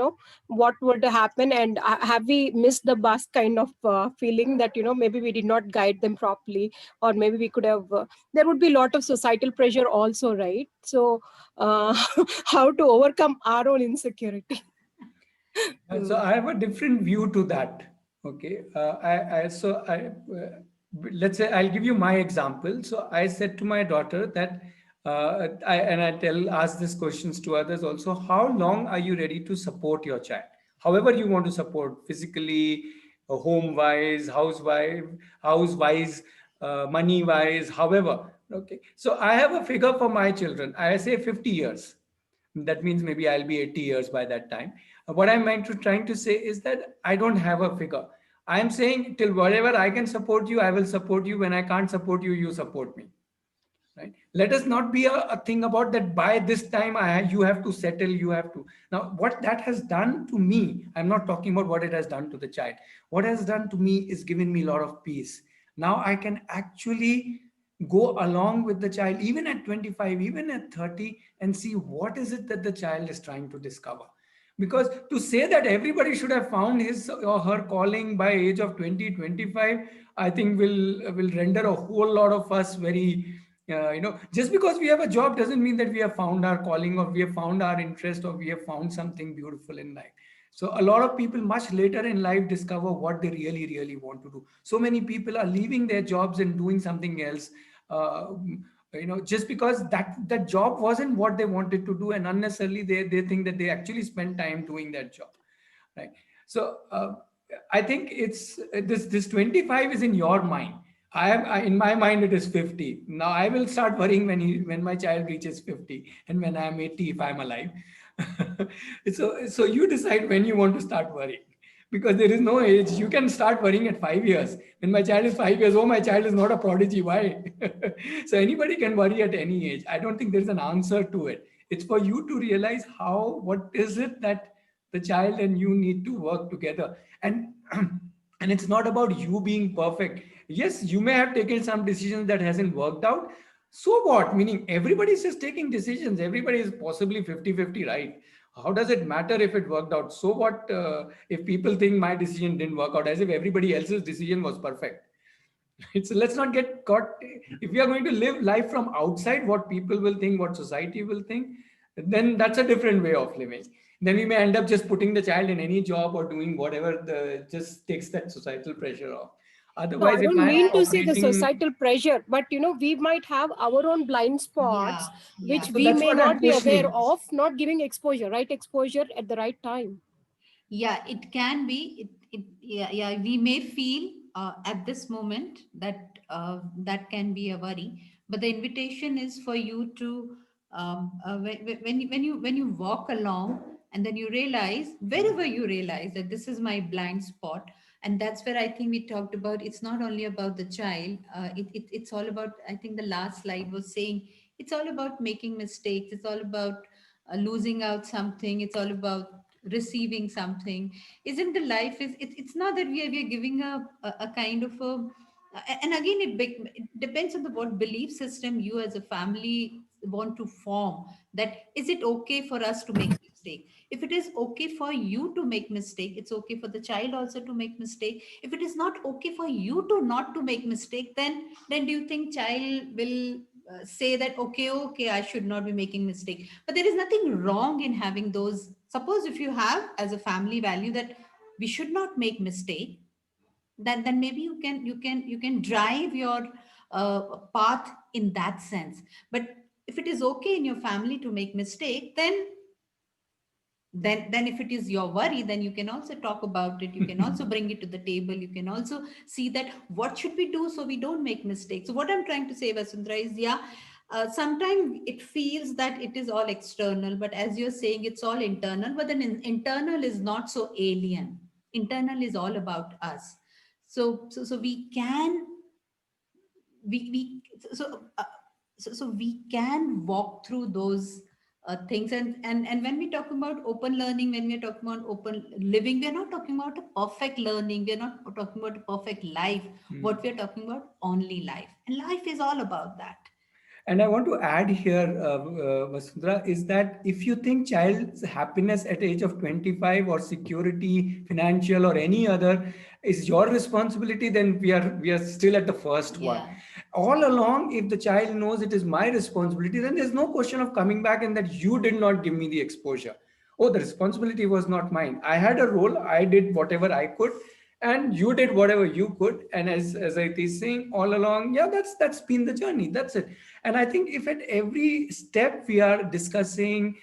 H: what would happen, and have we missed the bus kind of feeling that maybe we did not guide them properly, or maybe we could have. There would be a lot of societal pressure also, right? So how to overcome our own insecurity?
A: So I have a different view to that. Okay. Let's say I'll give you my example. So I said to my daughter that, ask these questions to others also. How long are you ready to support your child? However you want to support, physically, home wise, house wise, money wise, however. Okay. So I have a figure for my children. I say 50 years. That means maybe I'll be 80 years by that time. What I'm trying to say is that I don't have a figure. I'm saying till whatever I can support you, I will support you. When I can't support you, you support me. Right? Let us not be a thing about that by this time you have to settle, you have to. Now, what that has done to me, I'm not talking about what it has done to the child. What has done to me is given me a lot of peace. Now I can actually go along with the child, even at 25, even at 30, and see what is it that the child is trying to discover. Because to say that everybody should have found his or her calling by age of 20, 25, I think will render a whole lot of us very, just because we have a job doesn't mean that we have found our calling, or we have found our interest, or we have found something beautiful in life. So a lot of people much later in life discover what they really, really want to do. So many people are leaving their jobs and doing something else, uh, just because that job wasn't what they wanted to do, and unnecessarily they think that they actually spend time doing that job, right? So I think it's this 25 is in your mind. In my mind it is 50. Now I will start worrying when my child reaches 50, and when I'm 80, if I'm alive. So you decide when you want to start worrying, because there is no age. You can start worrying at 5 years. When my child is 5 years, oh, my child is not a prodigy. Why? So anybody can worry at any age. I don't think there's an answer to it. It's for you to realize what is it that the child and you need to work together. And and it's not about you being perfect. Yes, you may have taken some decisions that hasn't worked out. So what? Meaning everybody is just taking decisions. Everybody is possibly 50-50, right? How does it matter if it worked out? So what if people think my decision didn't work out, as if everybody else's decision was perfect? So let's not get caught. If we are going to live life from outside, what people will think, what society will think, then that's a different way of living. Then we may end up just putting the child in any job or doing whatever just takes that societal pressure off.
H: No,
A: Otherwise,
H: I
A: if
H: don't
A: I'm
H: mean to say the
A: operating,
H: societal pressure, but we might have our own blind spots,
E: Yeah.
H: which
A: so
H: we
A: that's
H: may
A: what I'm
H: not be aware
A: questioning.
H: of, not giving exposure, right exposure at the right time.
E: Yeah, it can be. Yeah, we may feel at this moment that that can be a worry, but the invitation is for you to when you walk along and then you realize wherever you realize that this is my blind spot, and that's where I think we talked about. It's not only about the child. It's all about. I think the last slide was saying it's all about making mistakes. It's all about losing out something. It's all about receiving something. Isn't the life is it's not that we are giving a kind of and again it depends on the what belief system you as a family want to form. That is it okay for us to make mistake? If it is okay for you to make mistake, it's okay for the child also to make mistake. If it is not okay for you to not to make mistake, then do you think child will say that okay, I should not be making mistake? But there is nothing wrong in having those. Suppose if you have as a family value that we should not make mistake, then maybe you can drive your path in that sense. But if it is okay in your family to make mistake, then if it is your worry, then you can also talk about it. You can also bring it to the table. You can also see that what should we do so we don't make mistakes. So what I'm trying to say, Vasundhara, is sometimes it feels that it is all external, but as you're saying, it's all internal. But then internal is not so alien. Internal is all about us. So we can we so so we can walk through those things. And when we talk about open learning, when we're talking about open living, we're not talking about a perfect learning, we're not talking about a perfect life. What we're talking about, only life, and life is all about that.
A: And I want to add here, Vasundhara, is that if you think child's happiness at age of 25 or security, financial or any other is your responsibility, then we are still at the first one.
E: Yeah.
A: All along, if the child knows it is my responsibility, then there's no question of coming back and that you did not give me the exposure. Oh, the responsibility was not mine. I had a role. I did whatever I could, and you did whatever you could. And as I was saying all along, yeah, that's been the journey. That's it. And I think if at every step we are discussing,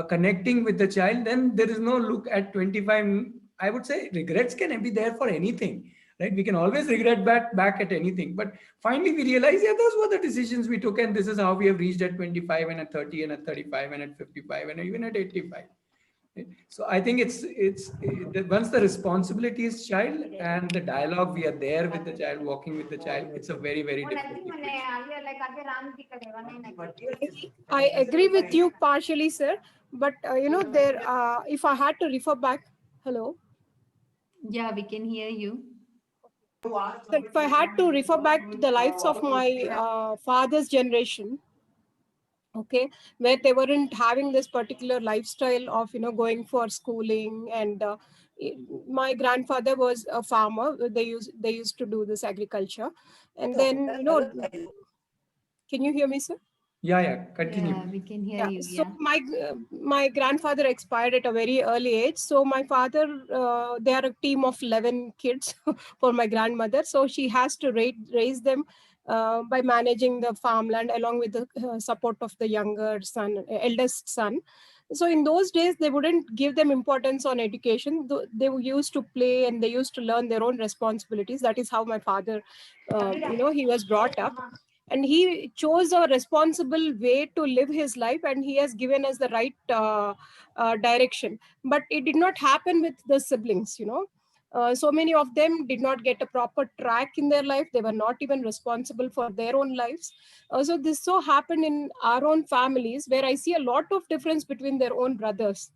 A: connecting with the child, then there is no look at 25. I would say regrets can be there for anything, right? We can always regret back at anything. But finally we realize, yeah, those were the decisions we took. And this is how we have reached at 25 and at 30 and at 35 and at 55 and even at 85. So I think it's once the responsibility is child and the dialogue, we are there with the child, walking with the child, it's a very, very different equation.
H: I agree with you partially, sir. But there, if I had to refer back, hello.
E: Yeah, we can hear you.
H: So if I had to refer back to the lives of my father's generation, okay, where they weren't having this particular lifestyle of going for schooling, and my grandfather was a farmer. They used to do this agriculture, and then can you hear me, sir?
A: Yeah, continue.
E: Yeah, we can hear you.
H: So
E: Yeah.
H: my grandfather expired at a very early age. So my father, they are a team of 11 kids for my grandmother. So she has to raise them by managing the farmland along with the support of the eldest son. So in those days, they wouldn't give them importance on education. They used to play and they used to learn their own responsibilities. That is how my father, he was brought up. And he chose a responsible way to live his life, and he has given us the right direction. But it did not happen with the siblings. So many of them did not get a proper track in their life. They were not even responsible for their own lives. So this so happened in our own families, where I see a lot of difference between their own brothers.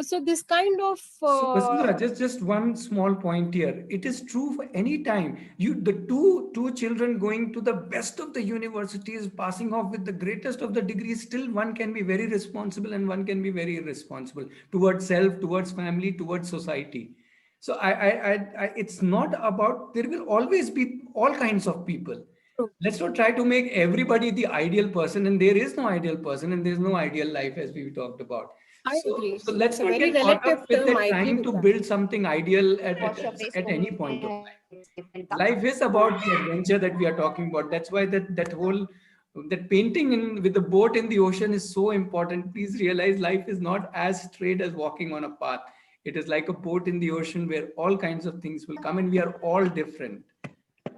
H: So this kind of
A: So Vasundhara, just one small point here. It is true for any time. The two children going to the best of the universities, passing off with the greatest of the degrees, still one can be very responsible and one can be very irresponsible towards self, towards family, towards society. So it's not about, there will always be all kinds of people.
H: True.
A: Let's not try to make everybody the ideal person, and there is no ideal person and there's no ideal life, as we talked about.
H: I
A: So,
H: agree.
A: so
H: It's
A: let's
H: a
A: not
H: very
A: get caught
H: relative
A: up with
H: term.
A: that
H: I agree
A: trying
H: with
A: to
H: that.
A: build something ideal
C: Wash your face
A: at any
C: over
A: point of
C: there.
A: life. Life is about the adventure that we are talking about. That's why that whole that painting in with the boat in the ocean is so important. Please realize life is not as straight as walking on a path. It is like a boat in the ocean where all kinds of things will come, and we are all different.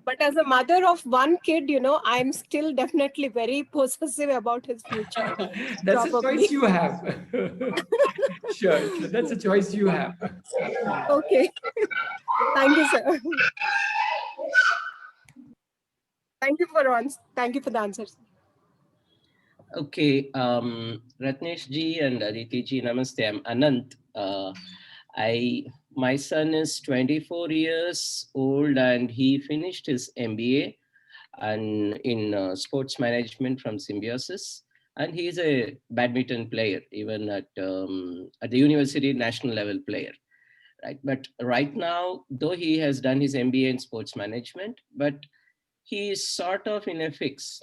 H: But as a mother of one kid, I'm still definitely very possessive about his future.
A: That's a choice
H: Probably.
A: you have. Sure, sure. That's a choice you have. Absolutely.
H: Okay. Thank you, sir. Thank you for the answers.
I: Okay, Ratnesh ji and Aditi ji, namaste. I'm Anant. My son is 24 years old and he finished his MBA and in sports management from Symbiosis. And he's a badminton player, even at the university national level player. Right, but right now, though he has done his MBA in sports management, but he is sort of in a fix.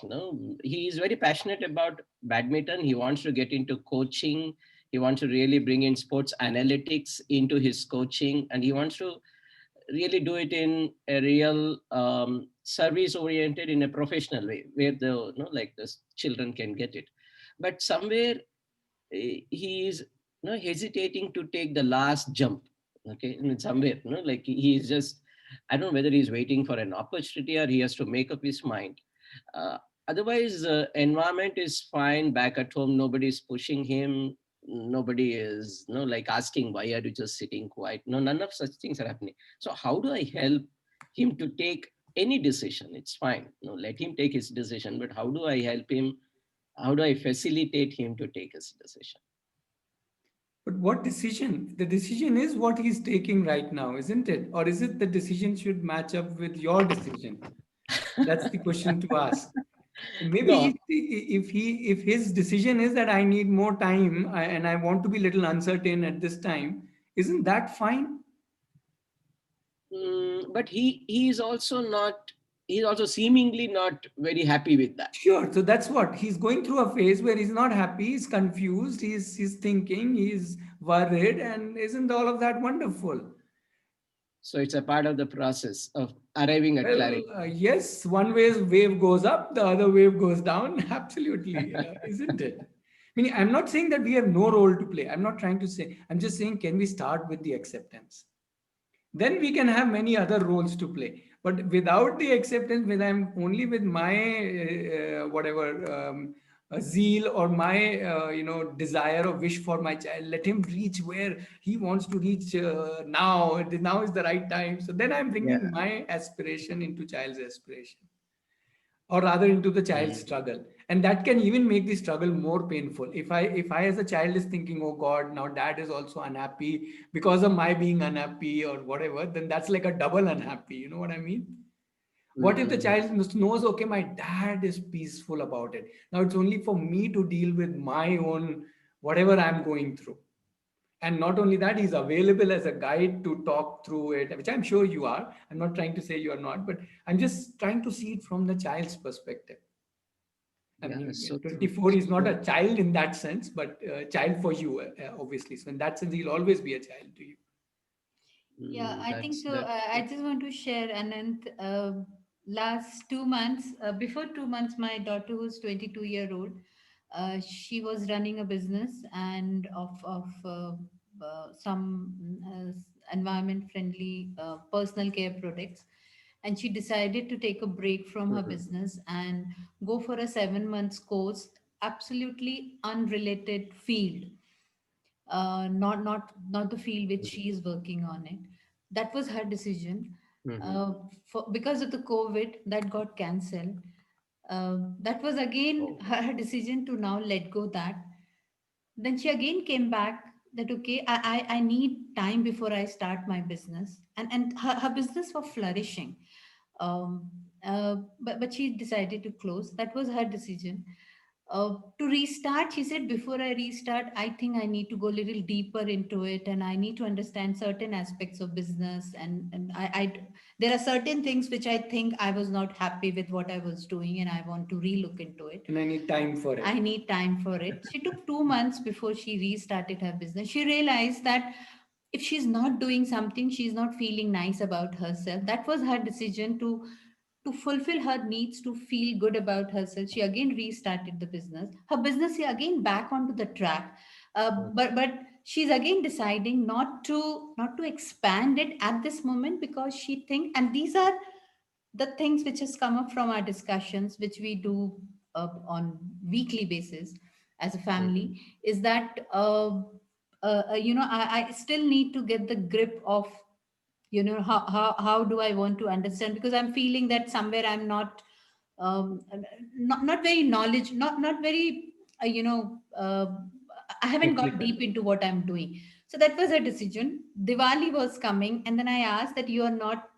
I: He is very passionate about badminton. He wants to get into coaching. He wants to really bring in sports analytics into his coaching, and he wants to really do it in a real service oriented, in a professional way, where like the children can get it. But somewhere he is hesitating to take the last jump. Okay, I mean, somewhere like he is just, I don't know whether he's waiting for an opportunity or he has to make up his mind. uh, Otherwise environment is fine back at home. Nobody is pushing him. Nobody is like asking why are you just sitting quiet. No, none of such things are happening. So how do I help him to take any decision? It's fine, let him take his decision, but how do I help him? How do I facilitate him to take his decision?
A: But what decision? The decision is what he's taking right now, isn't it? Or is it the decision should match up with your decision? That's the question to ask.
I: No.
A: Maybe if his decision is that I need more time and I want to be little uncertain at this time, isn't that fine?
I: But he is also not, he's also seemingly not very happy with that.
A: Sure. So that's what he's going through a phase where he's not happy, he's confused, he's thinking, he's worried, and isn't all of that wonderful?
I: So it's a part of the process of arriving at
A: Well,
I: clarity.
A: yes, one wave goes up, the other wave goes down. Absolutely, isn't it? Meaning, I'm not saying that we have no role to play. I'm not trying to say, I'm just saying, can we start with the acceptance? Then we can have many other roles to play. But without the acceptance, when I'm only with my zeal or my desire or wish for my child, let him reach where he wants to reach now. Now is the right time. So then I'm bringing my aspiration into child's aspiration, or rather into the child's struggle, and that can even make the struggle more painful. If I as a child is thinking, oh god, now dad is also unhappy because of my being unhappy or whatever, then that's like a double unhappy, you know what I mean? What if the child knows, okay, my dad is peaceful about it, now it's only for me to deal with my own whatever I'm going through. And not only that, he's available as a guide to talk through it, which I'm sure you are. I'm not trying to say you are not, but I'm just trying to see it from the child's perspective. I mean,
I: So
A: 24 is not a child in that sense, but a child for you, obviously. So in that sense, he'll always be a child to you.
E: Yeah, I think so. I just want to share, Anant. Last 2 months, before 2 months, my daughter, who's 22-year-old, she was running a business and of some environment-friendly personal care products, and she decided to take a break from her business and go for a 7 months course, absolutely unrelated field, not the field which she is working on it. That was her decision. Because of the COVID, that got cancelled. That was again her decision to now let go that. Then she again came back that okay, I need time before I start my business, and her business was flourishing. um, but she decided to close. That was her decision. To restart, she said, before I restart, I think I need to go a little deeper into it, and I need to understand certain aspects of business. And there are certain things which I think I was not happy with what I was doing, and I want to relook into it.
A: And I need time for it.
E: I need time for it. She took 2 months before she restarted her business. She realized that if she's not doing something, she's not feeling nice about herself. That was her decision to fulfill her needs, to feel good about herself. She again restarted the business. Her business is again back onto the track, but she's again deciding not to expand it at this moment, because she think, and these are the things which has come up from our discussions, which we do on weekly basis as a family, is that I still need to get the grip of, how do I want to understand, because I'm feeling that somewhere I'm not very knowledge, not very I haven't got
A: Technical.
E: deep into what I'm doing. So that was a decision. Diwali was coming, and then I asked that you are not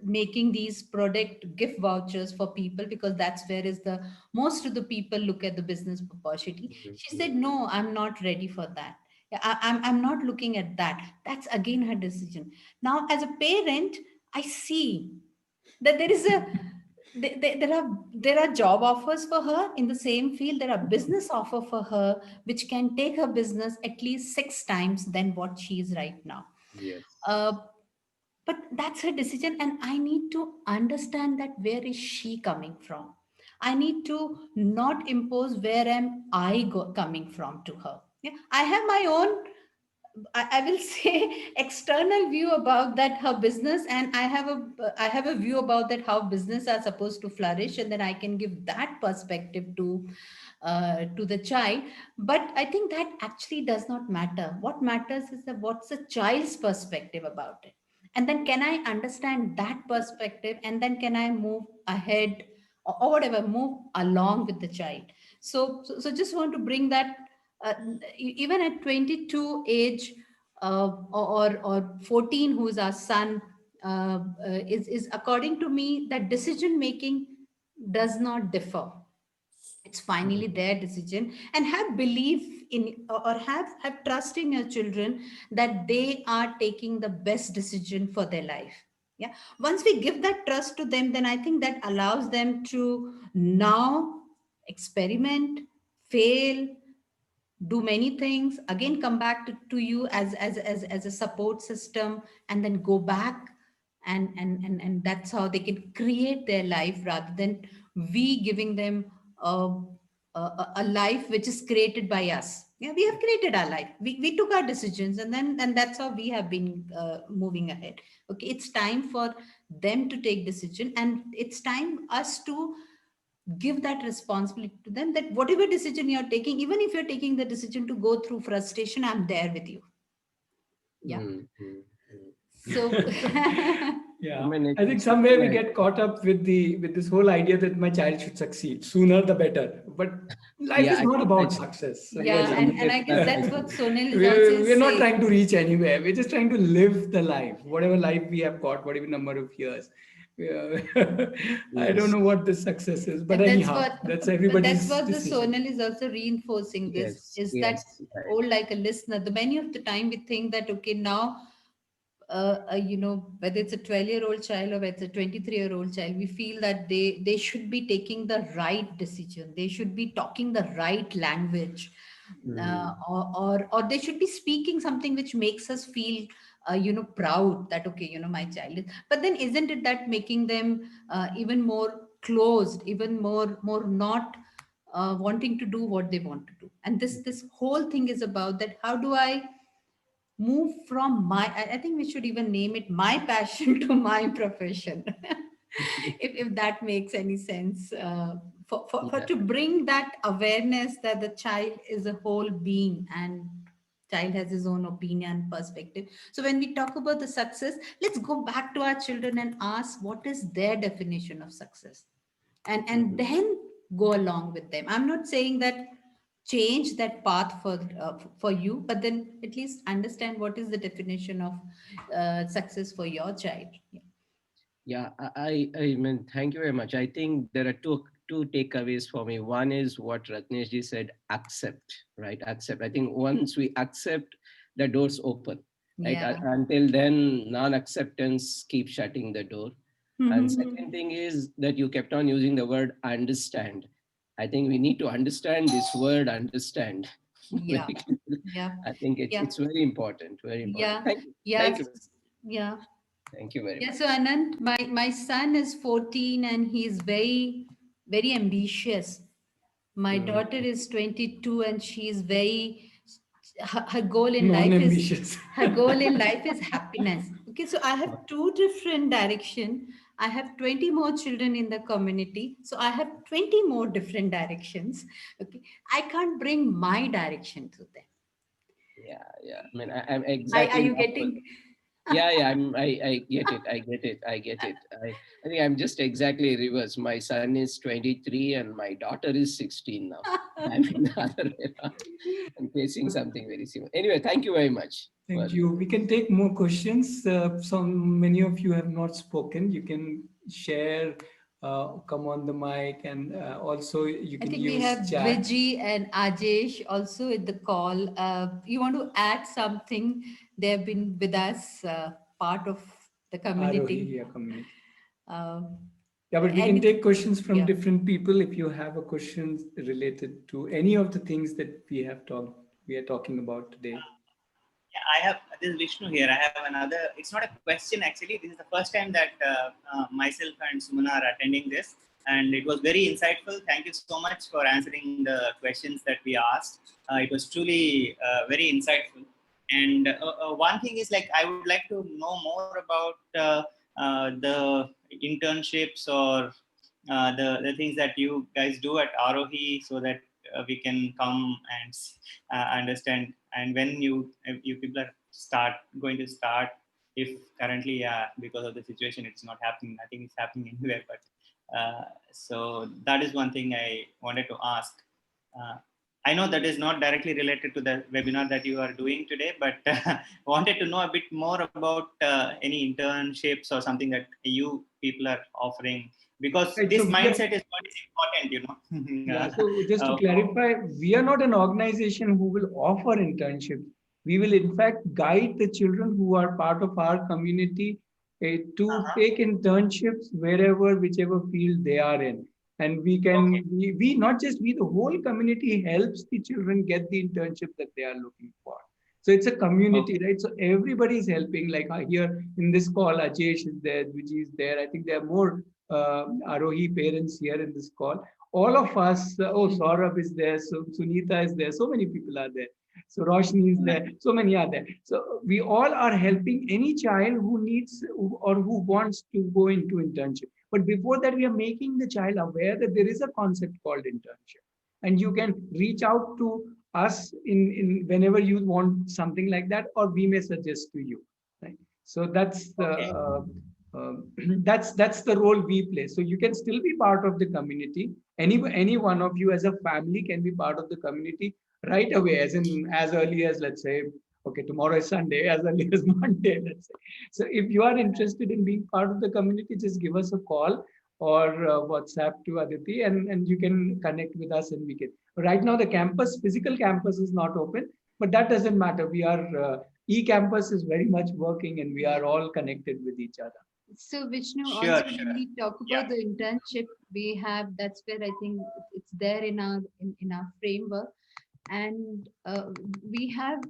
E: making these product gift vouchers for people, because that's where is the most of the people look at the business opportunity. She said, no, I'm not ready for that. Yeah, I'm not looking at that. That's again her decision. Now, as a parent, I see that there are job offers for her in the same field. There are business offer for her, which can take her business at least 6 times than what she is right now.
I: Yes.
E: But that's her decision, and I need to understand that where is she coming from. I need to not impose where am coming from to her. Yeah, I have my own, I will say, external view about that her business, and I have a view about that how business are supposed to flourish, and then I can give that perspective to the child. But I think that actually does not matter. What matters is that what's the child's perspective about it, and then can I understand that perspective, and then can I move ahead, or whatever, move along with the child. So just want to bring that, even at 22 age, or 14, who is our son, is according to me that decision making does not differ. It's finally their decision, and have belief in, or have trust in your children that they are taking the best decision for their life. Yeah, once we give that trust to them, then I think that allows them to now experiment, fail, do many things, again come back to you as a support system, and then go back, and that's how they can create their life, rather than we giving them a life which is created by us. Yeah, we have created our life, we took our decisions, and that's how we have been moving ahead. Okay, it's time for them to take decision, and it's time us to give that responsibility to them, that whatever decision you're taking, even if you're taking the decision to go through frustration, I'm there with you. Yeah. So
A: Yeah,
I: I mean,
A: I think
I: it's
A: somewhere we
I: like-
A: get caught up with this whole idea that my child should succeed sooner the better. But life
I: Yeah,
A: is
I: I
A: not
I: think
A: about
I: that's-
A: success.
E: yeah,
A: really.
E: and I guess that's what Sonal is
A: We're,
E: also
A: we're not
E: saying.
A: trying to reach anywhere. We're just trying to live the life, whatever life we have got, whatever number of years. Yeah. I don't know what this success is, but
E: And
A: anyhow, that's everybody's
E: what the
A: decision.
E: Sonal is also reinforcing this,
I: Yes,
E: is that
I: yes, right.
E: old like a listener. The many of the time we think that, okay, now whether it's a 12-year-old child or whether it's a 23-year-old child, we feel that they should be taking the right decision. They should be talking the right language, or they should be speaking something which makes us feel, proud that, okay, my child is. But then isn't it that making them even more closed, even more not wanting to do what they want to do? And this whole thing is about that. How do I move from I think we should even name it my passion to my profession, if that makes any sense, for
I: Yeah.
E: to bring that awareness that the child is a whole being, and child has his own opinion, perspective. So when we talk about the success, let's go back to our children and ask what is their definition of success, and then go along with them. I'm not saying that change that path for you, but then at least understand what is the definition of success for your child. Yeah.
I: Yeah, I mean, thank you very much. I think there are two takeaways for me. One is what Ratneshji said, accept, right? Accept. I think once we accept, the doors open, right?
E: Yeah.
I: Until then, non-acceptance keeps shutting the door. And second thing is that you kept on using the word understand. I think we need to understand this word understand.
E: Yeah. Yeah.
I: I think
E: Yeah.
I: it's very important, very important.
E: Yeah.
I: Thank you.
E: Yeah.
I: Thank you.
E: Yeah.
I: Thank you very
E: Yeah.
I: much.
E: So Anand, my son is 14 and he's very, very ambitious. My daughter is 22 and she is very, her goal in life is,
A: Non-ambitious.
E: her goal in life is happiness. Okay, so I have two different direction. I have 20 more children in the community, so I have 20 more different directions. Okay, I can't bring my direction to them.
I: Yeah, yeah. I mean, I'm
E: Are
I: exactly.
E: you getting?
I: Yeah. I get it. I get it. I think I'm just exactly reverse. My son is 23 and my daughter is 16 now. I'm in the other way around. I'm facing something very similar. Anyway, thank you very much.
A: Thank you. We can take more questions. Many of you have not spoken. You can share, come on the mic, and also you
E: I
A: can
E: think we
A: use
E: have
A: chat.
E: Viji and Ajesh also in the call. You want to add something? They have been with us, part of the community.
A: Arohi, yeah, community.
E: Um,
A: Yeah, but we can
E: any-
A: take questions from
E: yeah.
A: different people. If you have a question related to any of the things that we are talking about today.
D: Yeah, I have, this is Vishnu here. I have another, it's not a question actually. This is the first time that myself and Sumana are attending this. And it was very insightful. Thank you so much for answering the questions that we asked. It was truly very insightful. And one thing is like, I would like to know more about the internships or the things that you guys do at Arohi so that we can come and understand. And when you people are going to start, if currently because of the situation it's not happening, I think it's happening anywhere, but so that is one thing I wanted to ask. I know that is not directly related to the webinar that you are doing today, but wanted to know a bit more about any internships or something that you people are offering, because
A: Right,
D: this
A: so
D: mindset is what is important, you know.
A: Yeah, so just to clarify, we are not an organization who will offer internships. We will, in fact, guide the children who are part of our community to take internships wherever, whichever field they are in. And we can, we not just we, the whole community helps the children get the internship that they are looking for. So it's a community, right? So everybody is helping. Like here in this call, Ajesh is there, Vijay is there. I think there are more Arohi parents here in this call. All of us, Saurabh is there, so Sunita is there, so many people are there. So Roshni is there, so many are there. So we all are helping any child who needs or who wants to go into internship. But before that, we are making the child aware that there is a concept called internship. And you can reach out to us in whenever you want something like that, or we may suggest to you. Right? So that's the that's the role we play. So you can still be part of the community. Any one of you as a family can be part of the community right away, as early as, let's say, okay, tomorrow is Sunday, as early as Monday, let's say. So if you are interested in being part of the community, just give us a call or WhatsApp to Aditi, and you can connect with us, and we can. Right now, the physical campus is not open, but that doesn't matter. We are e-campus is very much working, and we are all connected with each other.
E: So Vishnu,
D: Sure,
E: also
D: sure.
E: when we talk about the internship, we have, that's where I think it's there in our framework, and we have,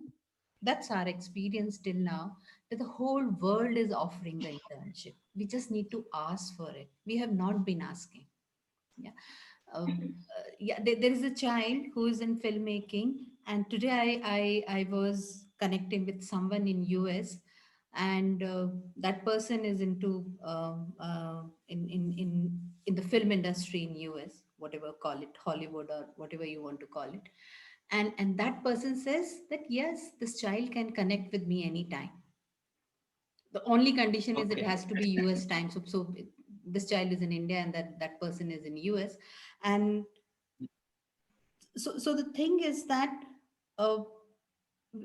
E: that's our experience till now, that the whole world is offering the internship. We just need to ask for it. We have not been asking. Yeah. Yeah, there is a child who is in filmmaking, and today I was connecting with someone in US, and that person is into in the film industry in US, whatever call it, Hollywood or whatever you want to call it, and that person says that yes, this child can connect with me anytime. The only condition is it has to be US time. So this child is in India and that person is in US, and so the thing is that uh,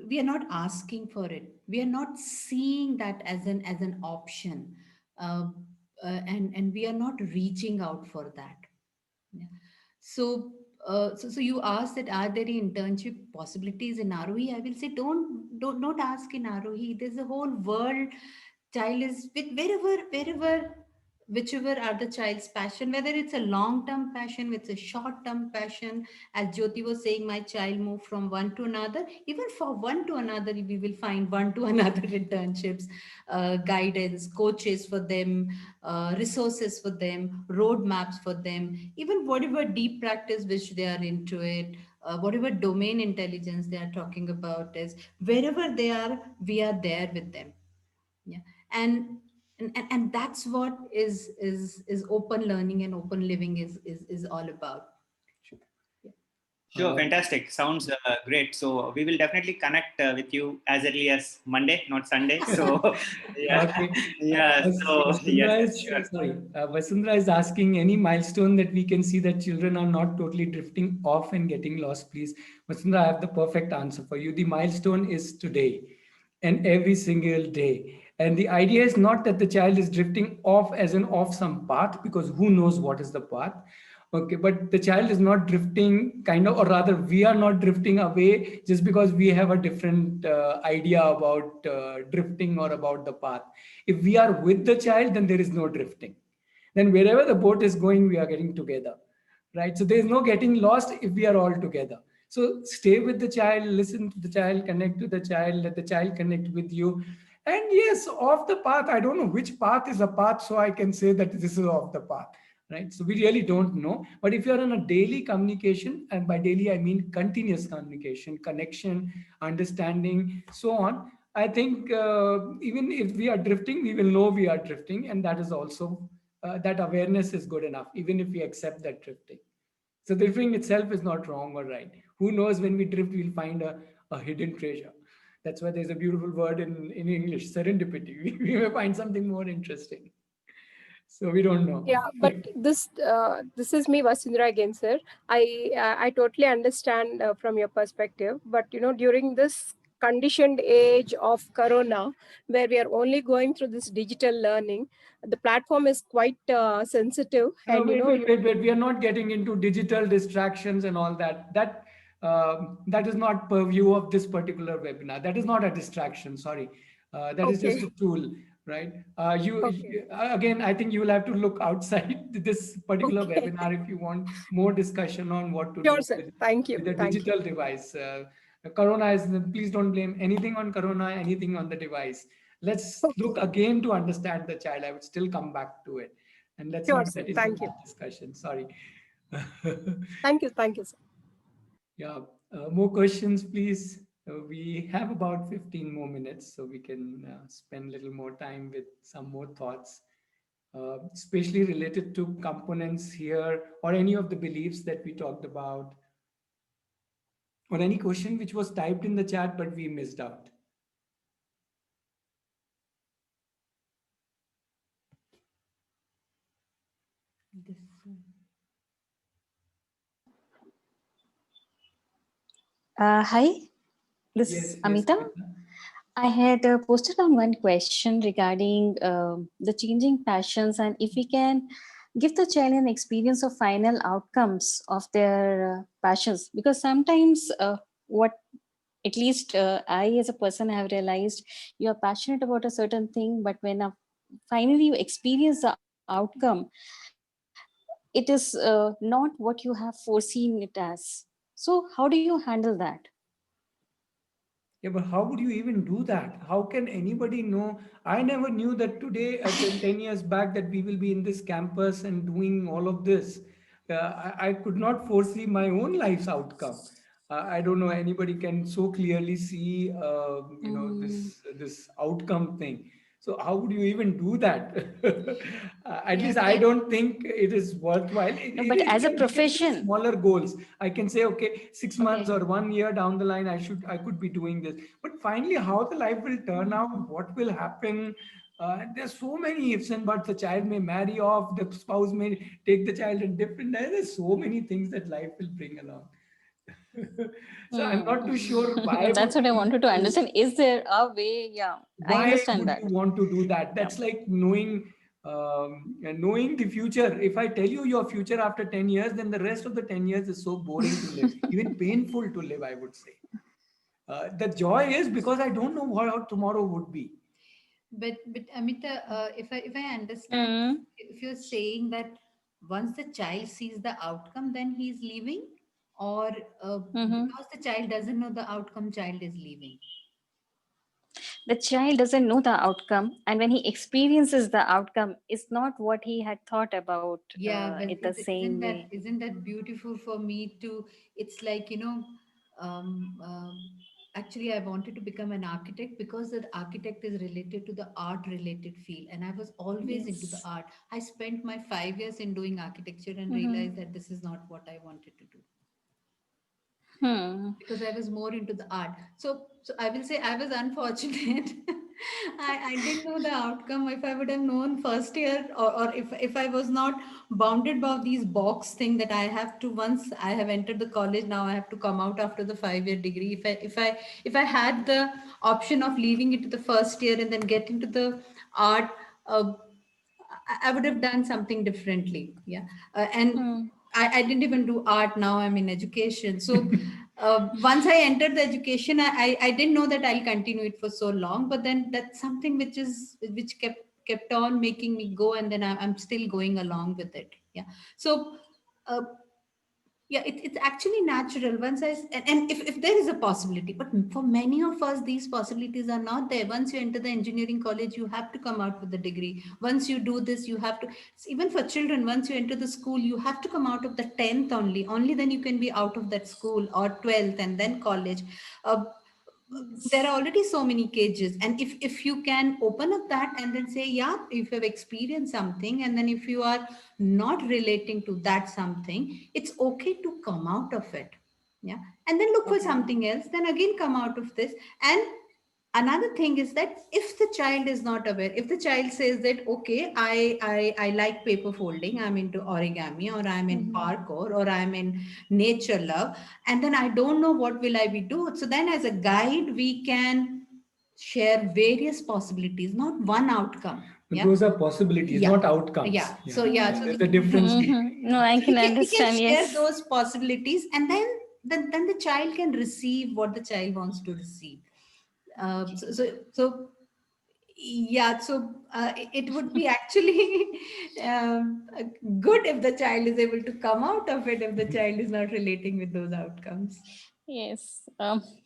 E: we are not asking for it. We are not seeing that as an option, uh, and we are not reaching out for that. Yeah. So, so you asked that are there any internship possibilities in ROE? I will say don't ask in ROE. There's a whole world. Child is with wherever whichever are the child's passion, whether it's a long-term passion, it's a short-term passion. As Jyoti was saying, my child moved from one to another. Even for one to another, we will find one to another internships, guidance, coaches for them, resources for them, roadmaps for them, even whatever deep practice which they are into it, whatever domain intelligence they are talking about is wherever they are, we are there with them. Yeah, and and that's what is open learning and open living is all about.
D: Sure, fantastic. Sounds great. So we will definitely connect with you as early as Monday, not Sunday. So yeah,
A: Okay.
D: yeah. So
A: Vasundhara
D: yes,
A: is,
D: sure.
A: Vasundhara is asking any milestone that we can see that children are not totally drifting off and getting lost, please. Vasundhara, I have the perfect answer for you. The milestone is today and every single day. And the idea is not that the child is drifting off as in off some path, because who knows what is the path. Okay, but the child is not drifting, kind of, or rather, we are not drifting away just because we have a different idea about drifting or about the path. If we are with the child, then there is no drifting. Then wherever the boat is going, we are getting together, right? So there is no getting lost if we are all together. So stay with the child, listen to the child, connect to the child, let the child connect with you. And yes, off the path, I don't know which path is a path, so I can say that this is off the path, right? So we really don't know. But if you're in a daily communication, and by daily I mean continuous communication, connection, understanding, so on, I think even if we are drifting, we will know we are drifting, and that is also that awareness is good enough, even if we accept that drifting. So drifting itself is not wrong or right. Who knows, when we drift, we'll find a hidden treasure. That's why there's a beautiful word in English, serendipity. We may find something more interesting. So we don't know.
H: Yeah, but this is me, Vasundhara again, sir. I totally understand from your perspective, but during this conditioned age of Corona, where we are only going through this digital learning, the platform is quite sensitive, and
A: Wait. We are not getting into digital distractions and all that. That is not purview of this particular webinar. That is not a distraction. Sorry, that is just
H: okay,
A: a tool, right?
H: okay,
A: Again, I think you will have to look outside this particular
H: okay.
A: webinar if you want more discussion on what to
H: Sure,
A: do
H: sir. Thank you,
A: with a
H: thank you.
A: digital device. Corona is. Please don't blame anything on Corona, anything on the device. Let's
H: Okay,
A: look again to understand the child. I would still come back to it. And let's
H: sure,
A: not
H: sir.
A: get into
H: Thank you,
A: that discussion. Sorry.
H: thank you, sir.
A: Yeah. More questions, please. We have about 15 more minutes, so we can spend a little more time with some more thoughts, especially related to components here or any of the beliefs that we talked about, or any question which was typed in the chat but we missed out.
E: This,
J: Hi, this
A: Yes,
J: is
A: yes,
J: Amita.
A: Amita.
J: I had posted on one question regarding the changing passions, and if we can give the child an experience of final outcomes of their passions, because sometimes what at least I as a person have realized, you are passionate about a certain thing, but when finally you experience the outcome, it is not what you have foreseen it as. So how do you handle that?
A: Yeah, but how would you even do that? How can anybody know? I never knew that today, 10 years back, that we will be in this campus and doing all of this. I could not foresee my own life's outcome. I don't know anybody can so clearly see,
J: Mm,
A: this outcome thing. So how would you even do that? At
J: yeah,
A: least I don't think it is worthwhile.
J: no, but
A: It
J: as a
A: can be even
J: profession,
A: smaller goals. I can say, okay, 6 months
J: okay.
A: or 1 year down the line, I could be doing this. But finally, how the life will turn out, what will happen? There's so many ifs and buts. The child may marry off, the spouse may take the child in different. There's so many things that life will bring along. So I'm not too sure
J: No,
A: why would
J: that's what I wanted to
A: people
J: understand. Is there a way? Yeah, I
A: why
J: understand
A: would
J: that.
A: you want to do that?
J: Yeah.
A: That's like knowing And knowing the future, if I tell you your future after 10 years, then the rest of the 10 years is so boring to live, even painful to live, I would say. The joy is because I don't know what how tomorrow would be.
E: But Amita, if I understand,
J: Mm,
E: if you're saying that once the child sees the outcome, then he's leaving, or
J: mhm.
E: because the child doesn't know the outcome, child is leaving.
J: The child doesn't know the outcome, and when he experiences the outcome, it's not what he had thought about
E: Yeah, but
J: it the same way.
E: isn't that beautiful for me to? It's like, um, um, actually, I wanted to become an architect because the architect is related to the art related field, and I was always into the
J: Yes.
E: art. I spent my 5 years in doing architecture and
J: Mm-hmm.
E: realized that this is not what I wanted to do,
J: Hmm.
E: because I was more into the art. So I will say I was unfortunate. I didn't know the outcome. If I would have known first year, or if I was not bounded by these box thing that I have to, once I have entered the college, now I have to come out after the 5 year degree. If I had the option of leaving it to the first year and then get into the art, uh, I would have done something differently. Yeah. And
J: Hmm.
E: I didn't even do art. Now I'm in education. So once I entered the education, I didn't know that I'll continue it for so long. But then that's something which kept on making me go, and then I'm still going along with it. Yeah. So uh, yeah, it's actually natural once and if there is a possibility, but for many of us these possibilities are not there. Once you enter the engineering college, you have to come out with the degree. Once you do this, you have to, even for children, once you enter the school, you have to come out of the 10th only then you can be out of that school, or 12th and then college. uh, there are already so many cages, and if you can open up that and then say, yeah, if you have experienced something, and then if you are not relating to that something, it's okay to come out of it. Yeah. And then look for something else, then again come out of this. And another thing is that if the child is not aware, if the child says that, okay, I like paper folding, I'm into origami, or I'm in
J: Mhm.
E: parkour, or I'm in nature love, and then I don't know what will I be do, so then as a guide we can share various possibilities, not one outcome.
A: But
E: Yeah.
A: those are possibilities,
E: Yeah.
A: not outcomes.
E: Yeah. So yeah, so
A: There's a difference
J: Mhm.
A: between.
J: No, I
E: so
J: can
E: we can
J: understand.
E: share
J: Yes.
E: those possibilities, and then the child can receive what the child wants to receive. So yeah, so it would be actually good if the child is able to come out of it, if the child is not relating with those outcomes.
J: Yes.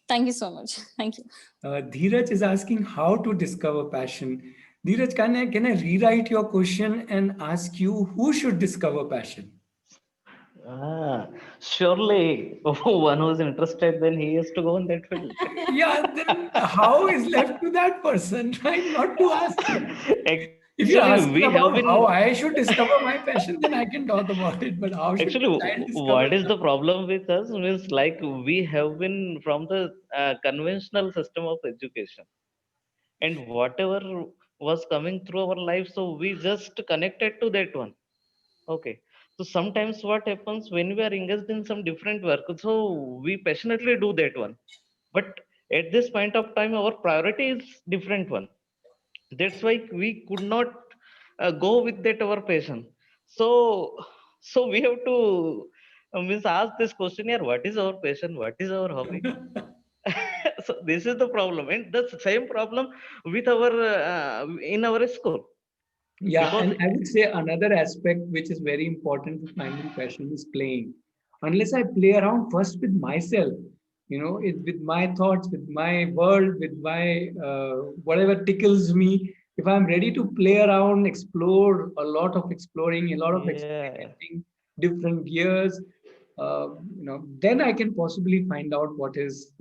J: Thank you so much. Thank you.
A: Dheeraj is asking how to discover passion. Dheeraj, can I rewrite your question and ask you who should discover passion?
K: Surely, one who's interested, then he has to go in that field.
A: Yeah, then how is left to that person, right? Not to ask. If you're
K: Actually,
A: asking
K: we have
A: about how
K: been.
A: I should discover my passion, then I can talk about it. But how should
K: Actually,
A: the child discover?
K: what is the problem with us means like we have been from the conventional system of education, and whatever was coming through our life, so we just connected to that one. Okay. So sometimes what happens when we are engaged in some different work, so we passionately do that one. But at this point of time, our priority is different one. That's why we could not go with that our passion. So, so we have to means ask this question here: what is our passion? What is our hobby? So this is the problem, and the same problem with our in our school
A: Yeah,
K: because
A: and I would say another aspect which is very important for finding passion is playing. Unless I play around first with myself, with my thoughts, with my world, with my whatever tickles me. If I'm ready to play around, explore a lot of exploring, a lot of
K: yeah.
A: experimenting, different gears, then I can possibly find out what is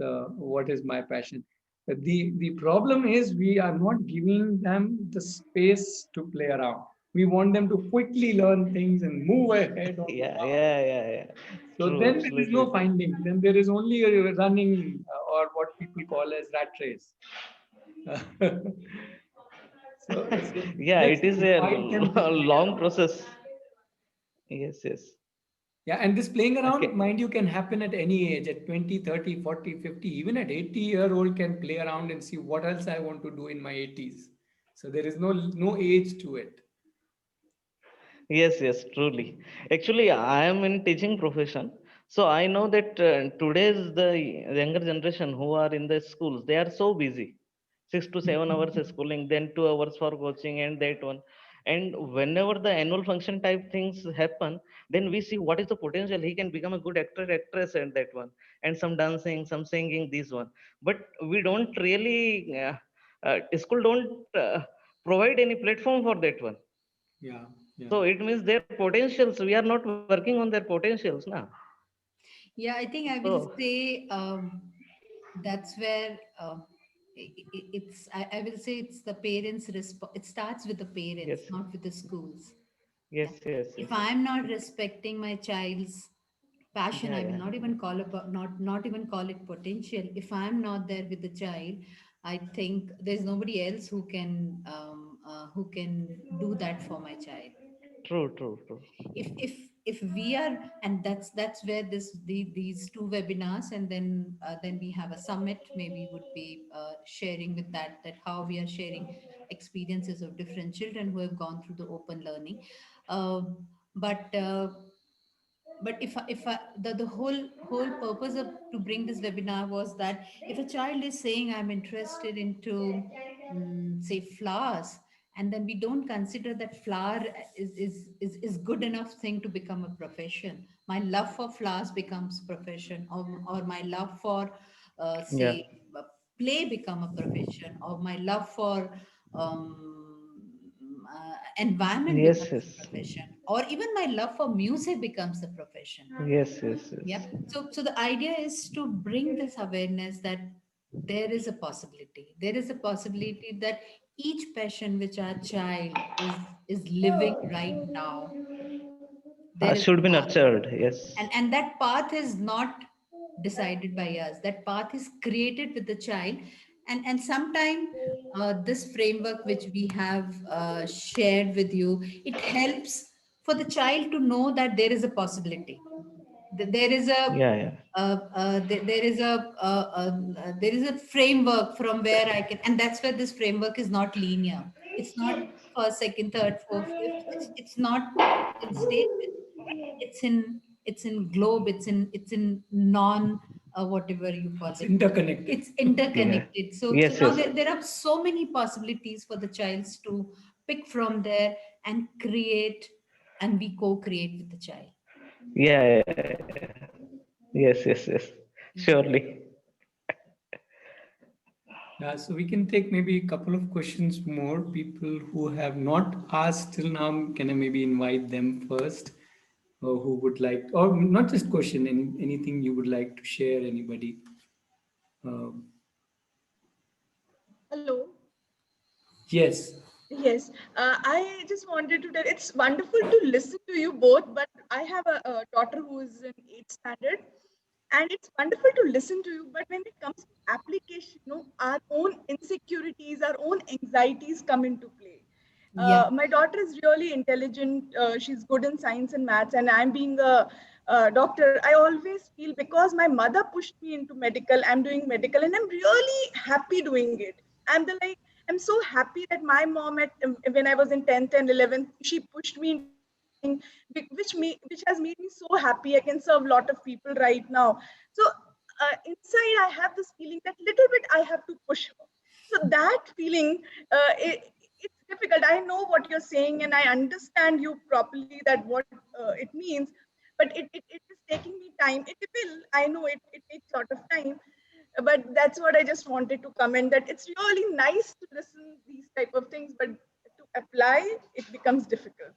A: my passion. The problem is we are not giving them the space to play around. We want them to quickly learn things and move ahead on the
K: Yeah,
A: path.
K: yeah, yeah, yeah.
A: So
K: True,
A: then there is
K: absolutely
A: no
K: true.
A: finding. Then there is only a running or what people call as rat race. So
K: Yeah,
A: let's
K: it is a
A: invite them to play
K: long
A: around.
K: process. Yes, yes.
A: Yeah, and this playing around,
K: Okay.
A: mind you, can happen at any age, at 20, 30, 40, 50, even at 80-year-old can play around and see what else I want to do in my 80s. So there is no age to it.
K: Yes, yes, truly. Actually, I am in teaching profession, so I know that today's the younger generation who are in the schools, they are so busy. 6 to 7 hours of schooling, then 2 hours for coaching, and that one. And whenever the annual function type things happen, then we see what is the potential. He can become a good actor, actress, and that one, and some dancing, some singing, this one. But we don't really, school don't provide any platform for that one.
A: Yeah, yeah.
K: So it means their potentials, we are not working on their potentials now.
E: Yeah, I think I will
K: So
E: say that's where I will say it's the parents' it starts with the parents,
K: yes,
E: not with the schools.
K: yes,
E: Yeah.
K: yes,
E: If
K: yes.
E: I'm not respecting my child's passion,
K: Yeah,
E: I will
K: yeah.
E: not even call it not even call it potential. If I'm not there with the child, I think there's nobody else who can do that for my child.
K: True, true, true.
E: If we are, and that's where these two webinars, and then we have a summit, maybe would be sharing with that how we are sharing experiences of different children who have gone through the open learning. uh, but the whole purpose of to bring this webinar was that if a child is saying I'm interested into say flowers, and then we don't consider that flower is good enough thing to become a profession. My love for flowers becomes profession, or my love for
K: Yeah.
E: say uh, play become a profession, or my love for environment
K: Yes,
E: becomes
K: yes.
E: a profession, or even my love for music becomes a profession.
K: Yes, yes, yes.
E: Yep. So the idea is to bring this awareness that there is a possibility. There is a possibility that each passion which our child is living right now, there is
K: Should be
E: a path,
K: nurtured. Yes.
E: and that path is not decided by us. That path is created with the child, and sometime this framework which we have shared with you, it helps for the child to know that there is a possibility. There is a
K: Yeah, yeah.
E: there is a framework from where I can, and that's where this framework is not linear. It's not first, second, third, fourth, fifth. It's not in stages. It's in globe. It's in non whatever you call
A: It's
E: it.
A: interconnected.
E: It's
K: Yeah.
E: interconnected. So
K: Yes,
E: now
K: yes.
E: there are so many possibilities for the childs to pick from there and create, and we co-create with the child.
K: Yeah, yeah, yeah. Yes, yes, yes. Surely.
A: Yeah, so we can take maybe a couple of questions more. People who have not asked till now, can I maybe invite them first? Or who would like, or not just question, anything you would like to share, anybody? Um,
L: Hello.
A: yes.
L: Yes, I just wanted to tell it's wonderful to listen to you both, but I have a daughter who is in 8th standard, and it's wonderful to listen to you. But when it comes to application, our own insecurities, our own anxieties come into play.
E: Yeah.
L: My daughter is really intelligent. She's good in science and maths, and I'm being a doctor. I always feel because my mother pushed me into medical, I'm doing medical, and I'm really happy doing it. I'm so happy that my mom when I was in 10th and 11th, she pushed me into something which has made me so happy. I can serve a lot of people right now. So inside, I have this feeling that little bit I have to push her. So that feeling, it's difficult. I know what you're saying, and I understand you properly that what it means. But it is taking me time. It will. I know it takes a lot of time, but that's what I just wanted to comment, that it's really nice to listen these type of things, but to apply it becomes difficult.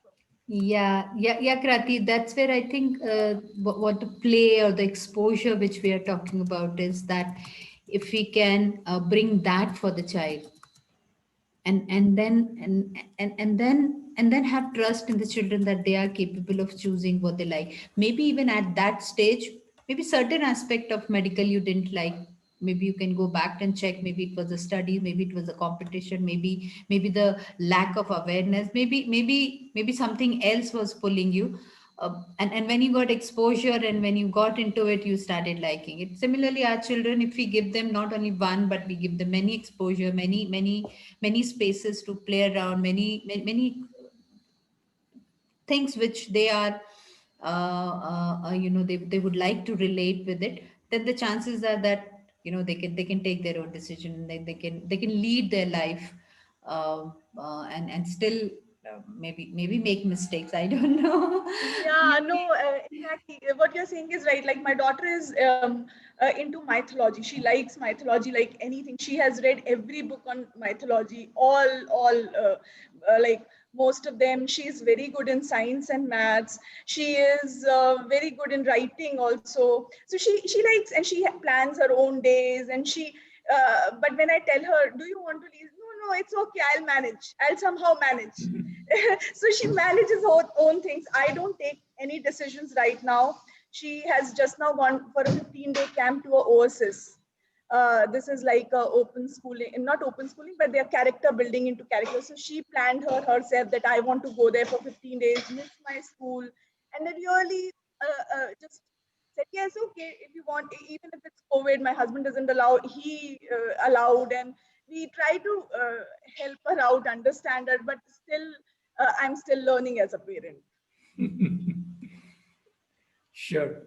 E: Yeah, Krati. That's where I think what the play or the exposure which we are talking about is that if we can bring that for the child, and then have trust in the children that they are capable of choosing what they like. Maybe even at that stage, maybe certain aspect of medical you didn't like, maybe you can go back and check. Maybe it was a study, maybe it was a competition, maybe the lack of awareness, maybe something else was pulling you. And when you got exposure and when you got into it, you started liking it. Similarly, our children, if we give them not only one, but we give them many exposure, many spaces to play around, many things which they are they would like to relate with it, then the chances are that they can take their own decision. They can lead their life, and still maybe make mistakes. I don't know.
L: Yeah, no, exactly. What you're saying is right. Like my daughter is into mythology. She likes mythology like anything. She has read every book on mythology, like most of them. She's very good in science and maths. She is very good in writing also. So she likes, and she plans her own days. And but when I tell her, do you want to leave? No, it's okay. I'll manage. I'll somehow manage. So she manages her own things. I don't take any decisions right now. She has just now gone for a 15-day camp to a Oasis. This is like open schooling, not open schooling, but they're character building into character. So she planned herself that I want to go there for 15 days, miss my school, and I really just said yes, okay, if you want, even if it's COVID, my husband doesn't allow, he allowed, and we try to help her out, understand her, but still, I'm still learning as a parent.
A: Sure.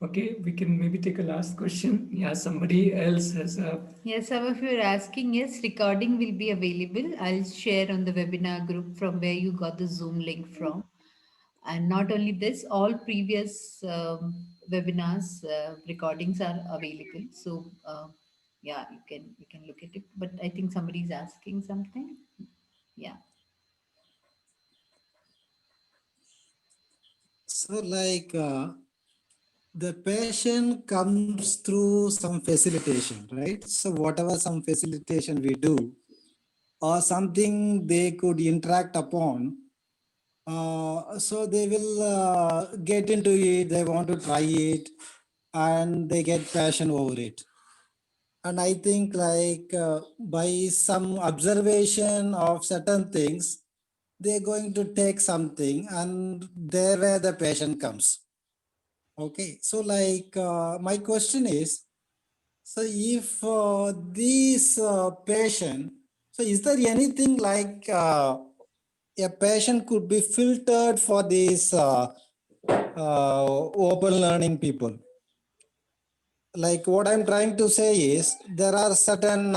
A: Okay, we can maybe take a last question. Yeah, somebody else has a.
E: Yes, some of you are asking. Yes, recording will be available. I'll share on the webinar group from where you got the Zoom link from. And not only this, all previous webinars recordings are available. So yeah, you can look at it. But I think somebody's asking something. Yeah.
G: So like the patient comes through some facilitation, right? So whatever some facilitation we do or something they could interact upon, so they will get into it, they want to try it, and they get passion over it. And I think like by some observation of certain things, they're going to take something, and there where the passion comes. Okay, so like my question is, so if these passion, so is there anything like a passion could be filtered for these open learning people? Like what I'm trying to say is there are certain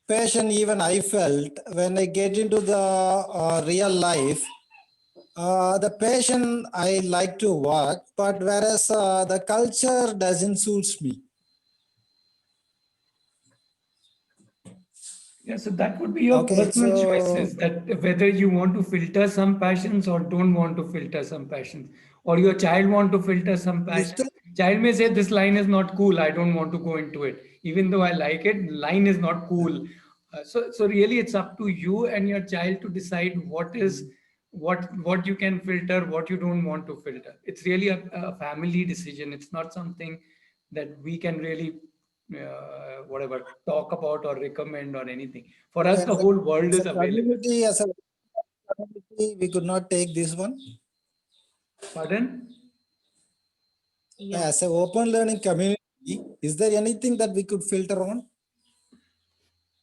G: passion even I felt when I get into the real life. The passion I like to work, but whereas the culture doesn't suits me.
A: Yeah, so that would be your
G: Okay,
A: personal
G: so
A: choices, that whether you want to filter some passions or don't want to filter some passions, or your child want to filter some
G: is
A: passion. Child may say this line is not cool, I don't want to go into it, even though I like it. Line is not cool. So really, it's up to you and your child to decide what you can filter, what you don't want to filter. It's really a family decision. It's not something that we can really whatever talk about or recommend or anything. For us, the whole world is available.
G: as a community, we could not take this one.
A: Pardon?
E: Yeah.
G: As an open learning community, is there anything that we could filter on?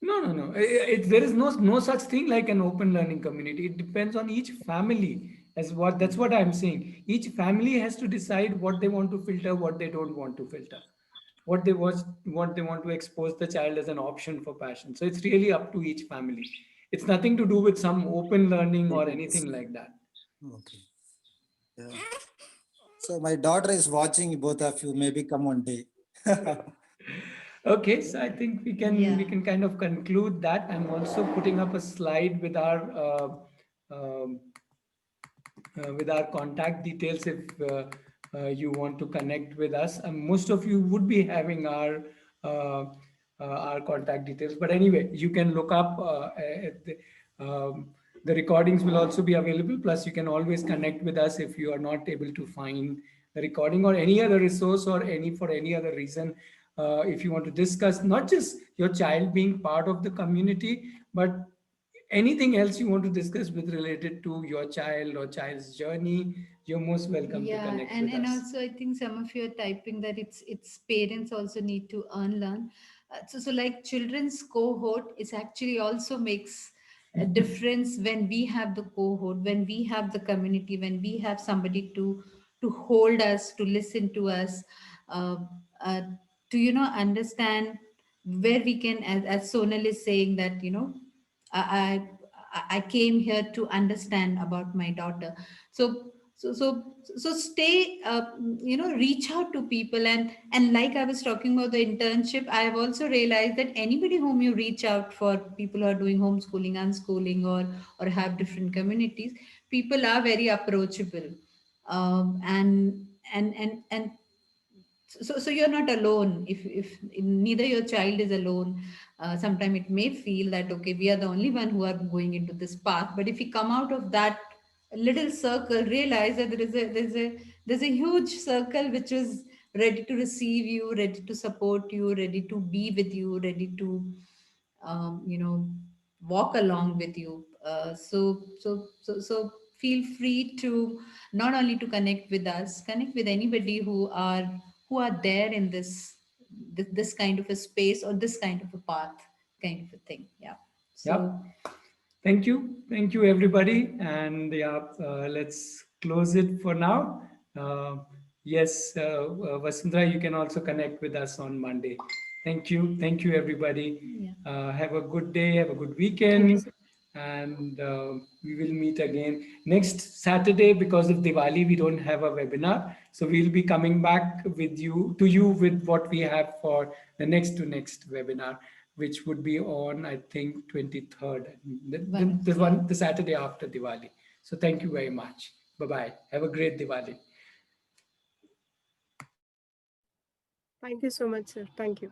A: No. There is no such thing like an open learning community. It depends on each family. That's what I'm saying. Each family has to decide what they want to filter, what they don't want to filter, what they want to expose the child as an option for passion. So it's really up to each family. It's nothing to do with some open learning or anything like that.
G: Okay. Yeah. So my daughter is watching both of you. Maybe come one day.
A: Okay, so I think we can kind of conclude that. I'm also putting up a slide with our contact details if you want to connect with us. Most of you would be having our contact details, but anyway, you can look up the recordings will also be available. Plus, you can always connect with us if you are not able to find the recording or any other resource or for any other reason. If you want to discuss not just your child being part of the community, but anything else you want to discuss with related to your child or child's journey, you're most welcome to connect with
E: and
A: us.
E: also I think some of you are typing that it's parents also need to unlearn. So like children's cohort is actually also makes a difference when we have the cohort, when we have the community, when we have somebody to hold us, to listen to us, uh, uh, to understand where we can, as Sonal is saying, that I, I came here to understand about my daughter. So stay, reach out to people, and like I was talking about the internship, I have also realized that anybody whom you reach out for, people who are doing homeschooling, unschooling, or have different communities, people are very approachable, and so you're not alone. If neither your child is alone, sometimes it may feel that, okay, we are the only one who are going into this path. But if you come out of that little circle, realize that there's a huge circle which is ready to receive you, ready to support you, ready to be with you, ready to walk along with you. So feel free to not only to connect with us, connect with anybody who are there in this kind of a space, or this kind of a path, kind of a thing. Yeah. So
A: Yeah. Thank you everybody, and yeah, let's close it for now. Yes, Vasundhara, you can also connect with us on Monday. Thank you everybody. Have a good day, have a good weekend, and we will meet again next Saturday. Because of Diwali, we don't have a webinar, so we'll be coming back with you with what we have for the next to next webinar, which would be on, I think, 23rd, the Saturday after Diwali. So thank you very much. Bye-bye. Have a great Diwali.
H: Thank you so much, sir. Thank you.